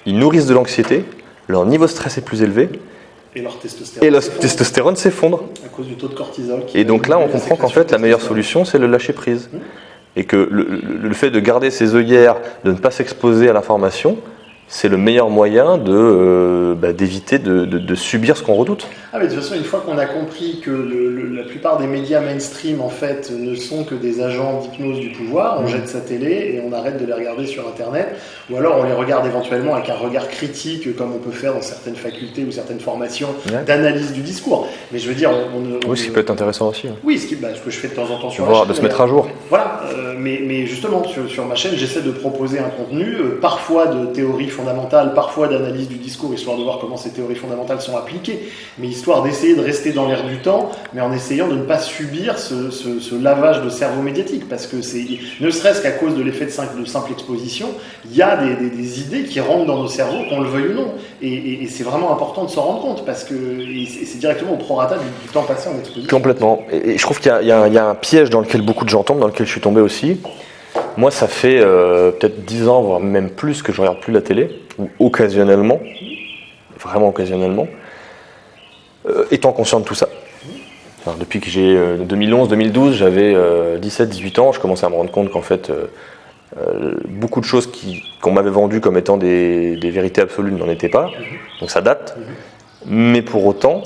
Speaker 1: ils nourrissent de l'anxiété, leur niveau de stress est plus élevé,
Speaker 2: et leur testostérone
Speaker 1: s'effondre.
Speaker 2: À cause du taux de cortisol.
Speaker 1: Et donc là, on comprend qu'en fait, la meilleure solution, c'est le lâcher prise. Et que le fait de garder ses œillères, de ne pas s'exposer à l'information, c'est le meilleur moyen d'éviter de subir ce qu'on redoute.
Speaker 2: Ah mais de toute façon, une fois qu'on a compris que la plupart des médias mainstream en fait ne sont que des agents d'hypnose du pouvoir, on jette sa télé et on arrête de les regarder sur internet, ou alors on les regarde éventuellement avec un regard critique comme on peut faire dans certaines facultés ou certaines formations d'analyse du discours. Mais je veux dire,
Speaker 1: oui, ce qui peut être intéressant aussi.
Speaker 2: Oui, ce que je fais de temps en temps sur la chaîne.
Speaker 1: De se mettre à jour.
Speaker 2: Voilà, mais justement sur ma chaîne, j'essaie de proposer un contenu, parfois de théorie fondamentale, parfois d'analyse du discours, histoire de voir comment ces théories fondamentales sont appliquées, mais histoire d'essayer de rester dans l'air du temps, mais en essayant de ne pas subir ce lavage de cerveau médiatique, parce que c'est, ne serait-ce qu'à cause de l'effet de simple exposition, il y a des idées qui rentrent dans nos cerveaux, qu'on le veuille ou non, et c'est vraiment important de s'en rendre compte, parce que c'est directement au prorata du temps passé en exposition.
Speaker 1: Complètement, et je trouve qu'il y a un piège dans lequel beaucoup de gens tombent, dans lequel je suis tombé aussi. Moi, ça fait peut-être 10 ans, voire même plus, que je regarde plus la télé, ou occasionnellement, vraiment occasionnellement, étant conscient de tout ça. Alors, depuis que j'ai 2011-2012, j'avais 17-18 ans, je commençais à me rendre compte qu'en fait, beaucoup de choses qu'on m'avait vendues comme étant des vérités absolues n'en étaient pas, donc ça date. Mais pour autant,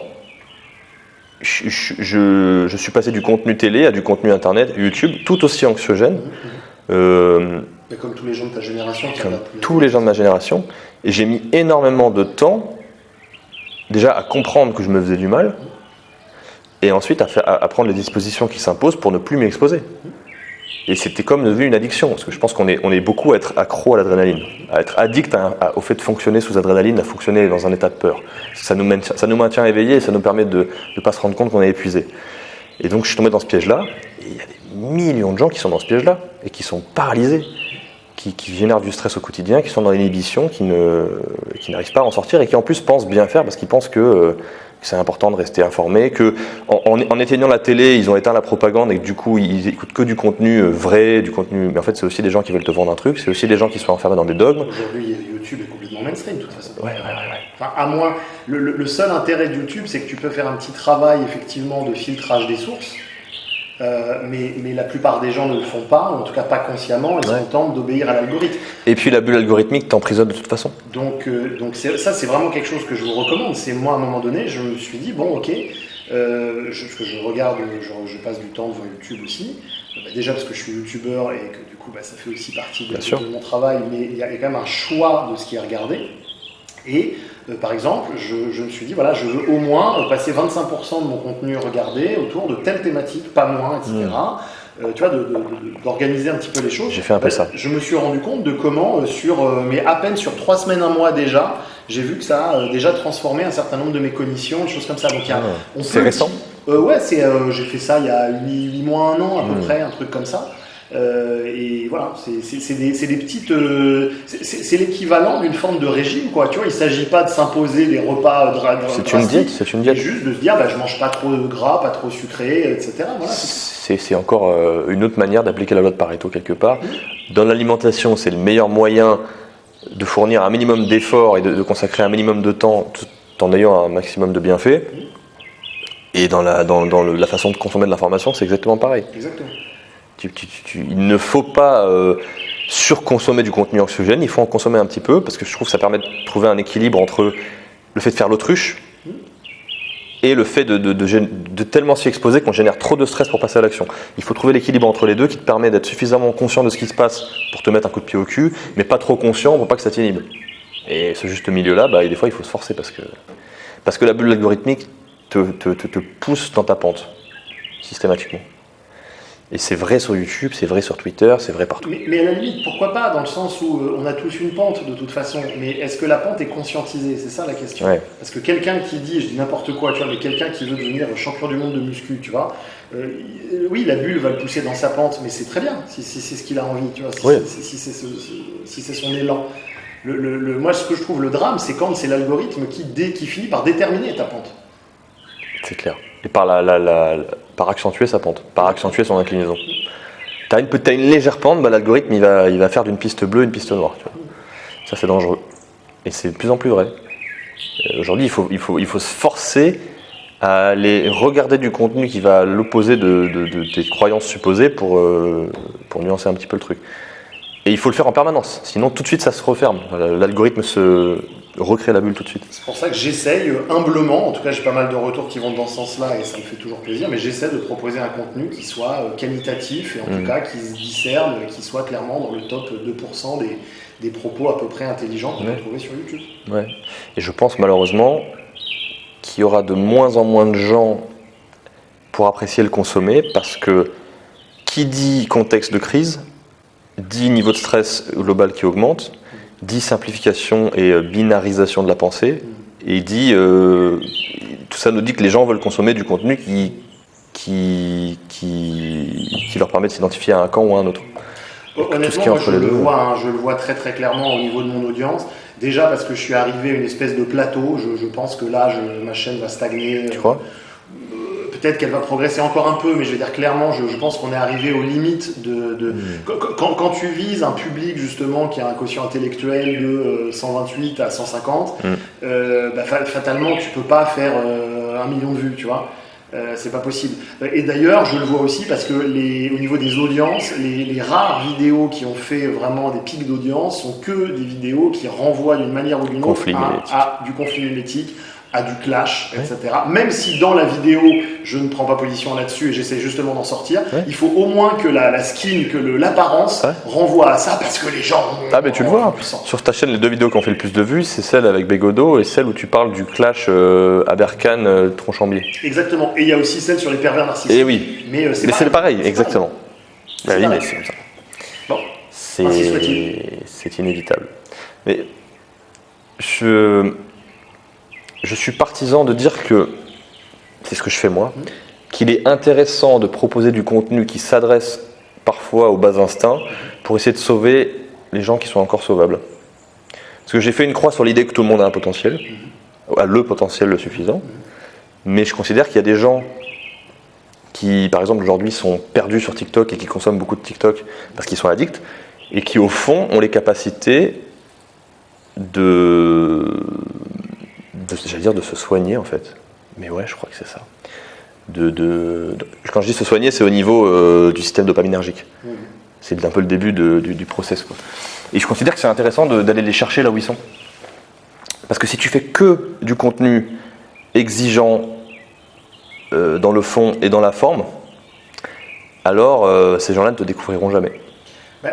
Speaker 1: je suis passé du contenu télé à du contenu internet, YouTube, tout aussi anxiogène.
Speaker 2: Comme tous les gens de ta génération.
Speaker 1: Comme tous les gens de ma génération. Et j'ai mis énormément de temps, déjà à comprendre que je me faisais du mal, et ensuite à prendre les dispositions qui s'imposent pour ne plus m'y exposer. Et c'était comme devenu une addiction, parce que je pense qu'on est beaucoup à être accro à l'adrénaline, à être addict au fait de fonctionner sous adrénaline, à fonctionner dans un état de peur. Ça nous maintient éveillés et ça nous permet de ne pas se rendre compte qu'on est épuisé. Et donc je suis tombé dans ce piège-là, et il y a des millions de gens qui sont dans ce piège-là, et qui sont paralysés, qui génèrent du stress au quotidien, qui sont dans l'inhibition, qui n'arrivent pas à en sortir, et qui en plus pensent bien faire, parce qu'ils pensent que c'est important de rester informé, qu'en éteignant la télé, ils ont éteint la propagande, et que du coup, ils écoutent que du contenu vrai, du contenu... Mais en fait, c'est aussi des gens qui veulent te vendre un truc, c'est aussi des gens qui sont enfermés dans des dogmes.
Speaker 2: Aujourd'hui, YouTube est complètement mainstream, de toute façon.
Speaker 1: Ouais.
Speaker 2: Enfin, à moins... Le seul intérêt de YouTube, c'est que tu peux faire un petit travail, effectivement, de filtrage des sources, mais la plupart des gens ne le font pas, en tout cas pas consciemment, ils se contentent d'obéir à l'algorithme.
Speaker 1: Et puis la bulle algorithmique t'emprisonne de toute façon.
Speaker 2: Donc ça c'est vraiment quelque chose que je vous recommande. C'est moi à un moment donné, je me suis dit bon ok, je regarde, je passe du temps devant YouTube aussi. Déjà parce que je suis youtubeur et que du coup ça fait aussi partie de mon travail, mais il y a quand même un choix de ce qui est regardé. Et par exemple, je me suis dit, voilà, je veux au moins passer 25% de mon contenu regardé autour de telle thématique, pas moins, etc. Tu vois, d'organiser un petit peu les choses.
Speaker 1: J'ai fait un peu ça.
Speaker 2: Je me suis rendu compte de comment, mais à peine sur 3 semaines, 1 mois déjà, j'ai vu que ça a déjà transformé un certain nombre de mes cognitions, des choses comme ça. Donc,
Speaker 1: c'est récent
Speaker 2: ouais, j'ai fait ça il y a 8 mois, 1 an à peu près, un truc comme ça. Et voilà, c'est des petites, c'est l'équivalent d'une forme de régime, quoi. Tu vois, il ne s'agit pas de s'imposer des repas
Speaker 1: c'est une diète,
Speaker 2: juste de se dire, je mange pas trop de gras, pas trop sucré, etc. Voilà,
Speaker 1: c'est encore une autre manière d'appliquer la loi de Pareto quelque part. Dans l'alimentation, c'est le meilleur moyen de fournir un minimum d'efforts et de consacrer un minimum de temps tout en ayant un maximum de bienfaits. Et dans la façon de consommer de l'information, c'est exactement pareil.
Speaker 2: Exactement.
Speaker 1: Il ne faut pas surconsommer du contenu anxiogène, il faut en consommer un petit peu, parce que je trouve que ça permet de trouver un équilibre entre le fait de faire l'autruche et le fait de tellement s'y exposer qu'on génère trop de stress pour passer à l'action. Il faut trouver l'équilibre entre les deux qui te permet d'être suffisamment conscient de ce qui se passe pour te mettre un coup de pied au cul, mais pas trop conscient pour pas que ça t'inhibe. Et ce juste milieu-là, des fois il faut se forcer parce que la bulle algorithmique te pousse dans ta pente, systématiquement. Et c'est vrai sur YouTube, c'est vrai sur Twitter, c'est vrai partout.
Speaker 2: Mais à la limite, pourquoi pas, dans le sens où on a tous une pente de toute façon, mais est-ce que la pente est conscientisée? C'est ça la question.
Speaker 1: Ouais.
Speaker 2: Parce que quelqu'un qui dit, je dis n'importe quoi, tu vois, mais quelqu'un qui veut devenir champion du monde de muscu, tu vois, oui, la bulle va le pousser dans sa pente, mais c'est très bien, si c'est ce qu'il a envie, tu vois, si c'est son élan. Moi, ce que je trouve le drame, c'est quand c'est l'algorithme qui finit par déterminer ta pente.
Speaker 1: C'est clair. Et par accentuer sa pente, par accentuer son inclinaison. T'as une légère pente, l'algorithme il va faire d'une piste bleue une piste noire. Tu vois. Ça c'est dangereux. Et c'est de plus en plus vrai. Aujourd'hui il faut se forcer à aller regarder du contenu qui va à l'opposé de tes croyances supposées pour nuancer un petit peu le truc. Et il faut le faire en permanence, sinon tout de suite ça se referme. L'algorithme se recrée la bulle tout de suite.
Speaker 2: C'est pour ça que j'essaye humblement, en tout cas j'ai pas mal de retours qui vont dans ce sens-là et ça me fait toujours plaisir, mais j'essaie de proposer un contenu qui soit qualitatif et en tout cas qui se discerne, qui soit clairement dans le top 2% des propos à peu près intelligents qu'on peut trouver sur YouTube.
Speaker 1: Ouais. Et je pense malheureusement qu'il y aura de moins en moins de gens pour apprécier le consommer parce que qui dit contexte de crise dit niveau de stress global qui augmente, dit simplification et binarisation de la pensée, et dit tout ça nous dit que les gens veulent consommer du contenu qui leur permet de s'identifier à un camp ou à un autre.
Speaker 2: Honnêtement, moi, je le vois très très clairement au niveau de mon audience. Déjà parce que je suis arrivé à une espèce de plateau, je pense que là ma chaîne va stagner.
Speaker 1: Tu crois ?
Speaker 2: Peut-être qu'elle va progresser encore un peu, mais je veux dire clairement, je pense qu'on est arrivé aux limites Quand tu vises un public justement qui a un quotient intellectuel de 128 à 150, fatalement tu peux pas faire 1 million de vues, tu vois. C'est pas possible. Et d'ailleurs, je le vois aussi parce que au niveau des audiences, les rares vidéos qui ont fait vraiment des pics d'audience sont que des vidéos qui renvoient d'une manière ou d'une autre à du conflit mimétique, à du clash, etc. Même si dans la vidéo, je ne prends pas position là-dessus et j'essaie justement d'en sortir, il faut au moins que la skin, que l'apparence renvoie à ça parce que les gens
Speaker 1: mais tu le vois, sur ta chaîne, les 2 vidéos qui ont fait le plus de vues, c'est celle avec Bégodeau et celle où tu parles du clash Aberkan-Tronchambier.
Speaker 2: Exactement, et il y a aussi celle sur les pervers narcissiques.
Speaker 1: Et oui, mais c'est pareil, exactement. Oui, mais c'est comme ça.
Speaker 2: Bon,
Speaker 1: c'est inévitable. Mais je suis partisan de dire que, c'est ce que je fais moi, qu'il est intéressant de proposer du contenu qui s'adresse parfois aux bas instincts pour essayer de sauver les gens qui sont encore sauvables. Parce que j'ai fait une croix sur l'idée que tout le monde a un potentiel, le potentiel suffisant, mais je considère qu'il y a des gens qui, par exemple, aujourd'hui sont perdus sur TikTok et qui consomment beaucoup de TikTok parce qu'ils sont addicts, et qui, au fond, ont les capacités de se soigner en fait. Mais ouais, je crois que c'est ça. Quand je dis se soigner, c'est au niveau du système dopaminergique. C'est un peu le début du process, quoi. Et je considère que c'est intéressant d'aller les chercher là où ils sont. Parce que si tu fais que du contenu exigeant dans le fond et dans la forme, alors ces gens-là ne te découvriront jamais.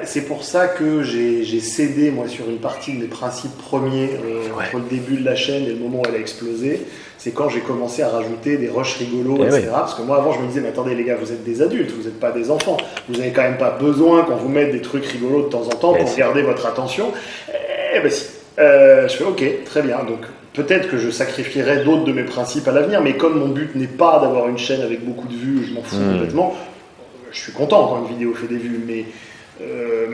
Speaker 2: C'est pour ça que j'ai cédé moi sur une partie de mes principes premiers entre le début de la chaîne et le moment où elle a explosé. C'est quand j'ai commencé à rajouter des rushs rigolos, etc. Oui. Parce que moi avant je me disais mais attendez les gars, vous êtes des adultes, vous n'êtes pas des enfants. Vous n'avez quand même pas besoin qu'on vous mette des trucs rigolos de temps en temps pour garder votre attention. Eh ben si. Je fais ok, très bien. Donc peut-être que je sacrifierai d'autres de mes principes à l'avenir, mais comme mon but n'est pas d'avoir une chaîne avec beaucoup de vues, je m'en fous complètement. je suis content quand une vidéo fait des vues, mais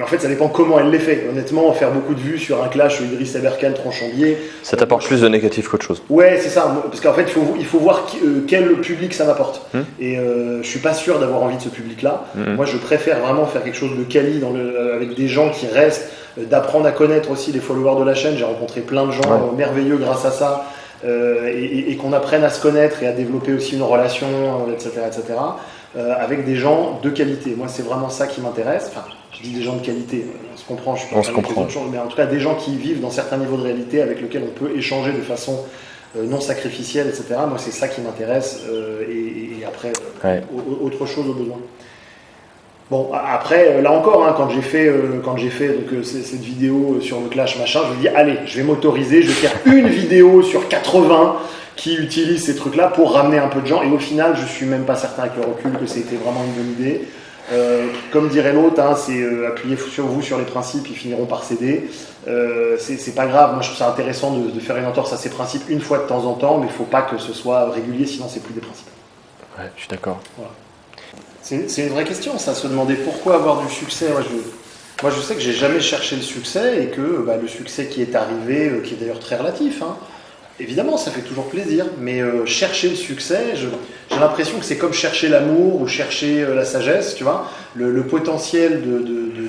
Speaker 2: en fait, ça dépend comment elle les fait. Honnêtement, faire beaucoup de vues sur un clash Idriss Aberkane Tronchambier.
Speaker 1: Ça t'apporte plus de négatif qu'autre chose.
Speaker 2: Ouais, c'est ça. Parce qu'en fait, il faut voir quel public ça m'apporte. Et je suis pas sûr d'avoir envie de ce public-là. Moi, je préfère vraiment faire quelque chose de quali avec des gens qui restent, d'apprendre à connaître aussi les followers de la chaîne. J'ai rencontré plein de gens merveilleux grâce à ça. Et qu'on apprenne à se connaître et à développer aussi une relation, etc., etc., avec des gens de qualité. Moi, c'est vraiment ça qui m'intéresse. Enfin, je dis des gens de qualité, on se comprend, je
Speaker 1: on se comprend.
Speaker 2: Mais en tout cas, des gens qui vivent dans certains niveaux de réalité avec lesquels on peut échanger de façon non sacrificielle, etc. Moi, c'est ça qui m'intéresse. Et après, autre chose au besoin. Bon, après, là encore, quand j'ai fait donc, cette vidéo sur le clash machin, je me dis, allez, je vais m'autoriser, je vais faire une vidéo sur 80 qui utilisent ces trucs-là pour ramener un peu de gens. Et au final, je suis même pas certain avec le recul que c'était vraiment une bonne idée. Comme dirait l'autre, c'est appuyer sur vous sur les principes, ils finiront par céder. C'est pas grave, moi je trouve ça intéressant de faire une entorse à ces principes une fois de temps en temps, mais il faut pas que ce soit régulier, sinon c'est plus des principes.
Speaker 1: Ouais, je suis d'accord.
Speaker 2: Voilà. C'est une vraie question, ça, se demander pourquoi avoir du succès. Moi, je sais que j'ai jamais cherché le succès et que le succès qui est arrivé, qui est d'ailleurs très relatif, évidemment, ça fait toujours plaisir, mais chercher le succès, j'ai l'impression que c'est comme chercher l'amour ou chercher la sagesse, tu vois. Le potentiel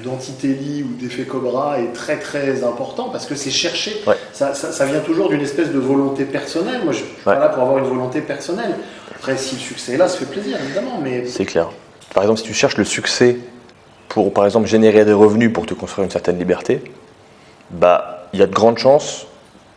Speaker 2: d'Antitélie ou d'effet Cobra est très très important parce que c'est chercher.
Speaker 1: Ouais.
Speaker 2: Ça vient toujours d'une espèce de volonté personnelle. Moi, je suis pas là pour avoir une volonté personnelle. Après, si le succès est là, ça fait plaisir, évidemment. Mais...
Speaker 1: C'est clair. Par exemple, si tu cherches le succès pour, par exemple, générer des revenus pour te construire une certaine liberté, il y a de grandes chances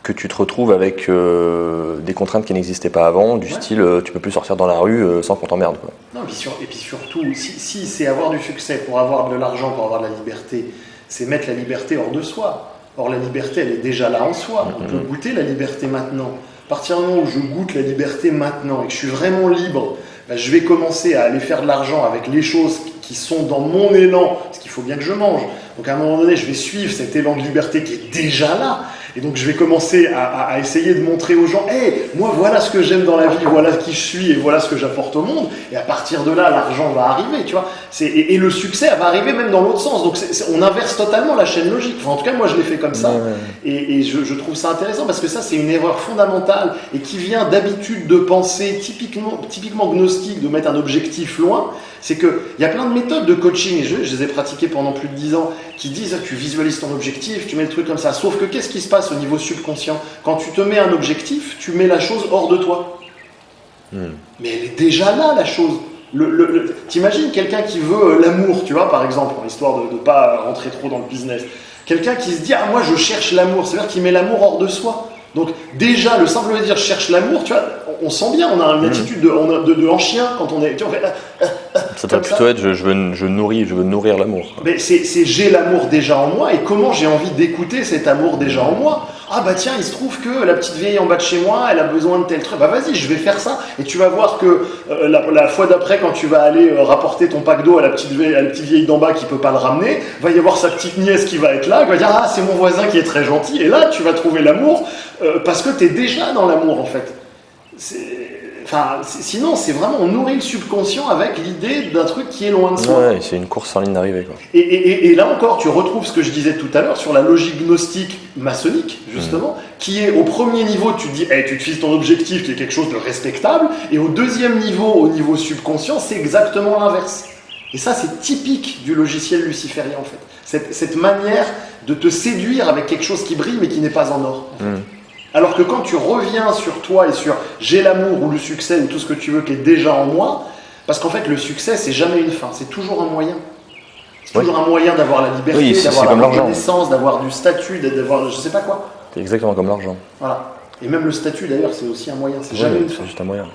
Speaker 1: que tu te retrouves avec des contraintes qui n'existaient pas avant, du style tu peux plus sortir dans la rue sans qu'on t'emmerde.
Speaker 2: Non, et puis surtout, si c'est avoir du succès pour avoir de l'argent, pour avoir de la liberté, c'est mettre la liberté hors de soi. Or, la liberté, elle est déjà là en soi. On peut goûter la liberté maintenant. À partir du moment où je goûte la liberté maintenant et que je suis vraiment libre, je vais commencer à aller faire de l'argent avec les choses qui sont dans mon élan, parce qu'il faut bien que je mange. Donc à un moment donné, je vais suivre cet élan de liberté qui est déjà là. Et donc je vais commencer à essayer de montrer aux gens, moi voilà ce que j'aime dans la vie, voilà qui je suis et voilà ce que j'apporte au monde. Et à partir de là, l'argent va arriver, tu vois. Et le succès va arriver même dans l'autre sens. Donc on inverse totalement la chaîne logique. Enfin, en tout cas, moi je l'ai fait comme ça. Et je trouve ça intéressant parce que ça, c'est une erreur fondamentale et qui vient d'habitude de penser typiquement gnostique, de mettre un objectif loin. C'est qu'il y a plein de méthodes de coaching, et je les ai pratiquées pendant plus de 10 ans, qui disent tu visualises ton objectif, tu mets le truc comme ça. Sauf que qu'est-ce qui se passe au niveau subconscient? Quand tu te mets un objectif, tu mets la chose hors de toi. Mais elle est déjà là, la chose. T'imagines quelqu'un qui veut l'amour, tu vois, par exemple, histoire de ne pas rentrer trop dans le business. Quelqu'un qui se dit moi je cherche l'amour, c'est-à-dire qu'il met l'amour hors de soi. Donc déjà, le simple de dire je cherche l'amour, tu vois, on sent bien, on a une attitude de en chien quand on est... Tu vois, on fait,
Speaker 1: ça doit plutôt être je veux nourrir l'amour.
Speaker 2: Mais c'est j'ai l'amour déjà en moi et comment j'ai envie d'écouter cet amour déjà en moi. Tiens, il se trouve que la petite vieille en bas de chez moi, elle a besoin de tel truc. Vas-y, je vais faire ça. Et tu vas voir que la fois d'après, quand tu vas aller rapporter ton pack d'eau à la petite vieille d'en bas qui peut pas le ramener, va y avoir sa petite nièce qui va être là, qui va dire c'est mon voisin qui est très gentil. Et là, tu vas trouver l'amour parce que tu es déjà dans l'amour en fait. Sinon, c'est vraiment, on nourrit le subconscient avec l'idée d'un truc qui est loin de soi.
Speaker 1: Ouais, c'est une course sans ligne d'arrivée.
Speaker 2: Et là encore, tu retrouves ce que je disais tout à l'heure sur la logique gnostique maçonnique, justement, qui est au premier niveau, tu te dis, tu te fixes ton objectif qui est quelque chose de respectable, et au deuxième niveau, au niveau subconscient, c'est exactement l'inverse. Et ça, c'est typique du logiciel luciférien, en fait. Cette manière de te séduire avec quelque chose qui brille, mais qui n'est pas en or. En fait. Alors que quand tu reviens sur toi et sur j'ai l'amour ou le succès ou tout ce que tu veux qui est déjà en moi, parce qu'en fait le succès c'est jamais une fin, c'est toujours un moyen. C'est toujours un moyen d'avoir la liberté, d'avoir la reconnaissance, d'avoir du statut, d'avoir je sais pas quoi.
Speaker 1: C'est exactement comme l'argent.
Speaker 2: Voilà. Et même le statut d'ailleurs c'est aussi un moyen, c'est jamais une fin.
Speaker 1: C'est juste un moyen.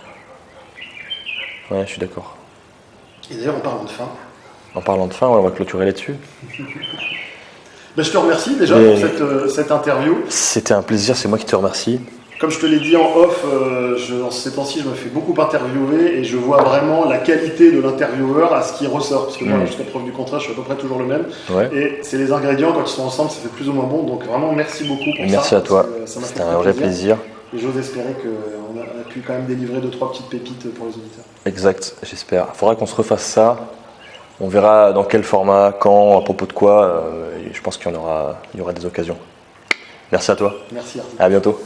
Speaker 1: Ouais, je suis d'accord.
Speaker 2: Et d'ailleurs en parlant de fin.
Speaker 1: En parlant de fin, on va clôturer là-dessus.
Speaker 2: Je te remercie déjà pour cette interview.
Speaker 1: C'était un plaisir, c'est moi qui te remercie.
Speaker 2: Comme je te l'ai dit en off, dans ces temps-ci, je me fais beaucoup interviewer et je vois vraiment la qualité de l'intervieweur à ce qui ressort. Parce que moi, jusqu'à preuve du contraire, je suis à peu près toujours le même. Ouais. Et c'est les ingrédients, quand ils sont ensemble, ça fait plus ou moins bon. Donc vraiment, merci beaucoup pour ça.
Speaker 1: Merci à toi, c'était un vrai plaisir.
Speaker 2: Et j'ose espérer qu'on a pu quand même délivrer 2-3 petites pépites pour les auditeurs.
Speaker 1: Exact, j'espère. Il faudra qu'on se refasse ça. On verra dans quel format, quand, à propos de quoi. Et je pense qu'il y aura des occasions. Merci à toi.
Speaker 2: Merci Arthur.
Speaker 1: À bientôt.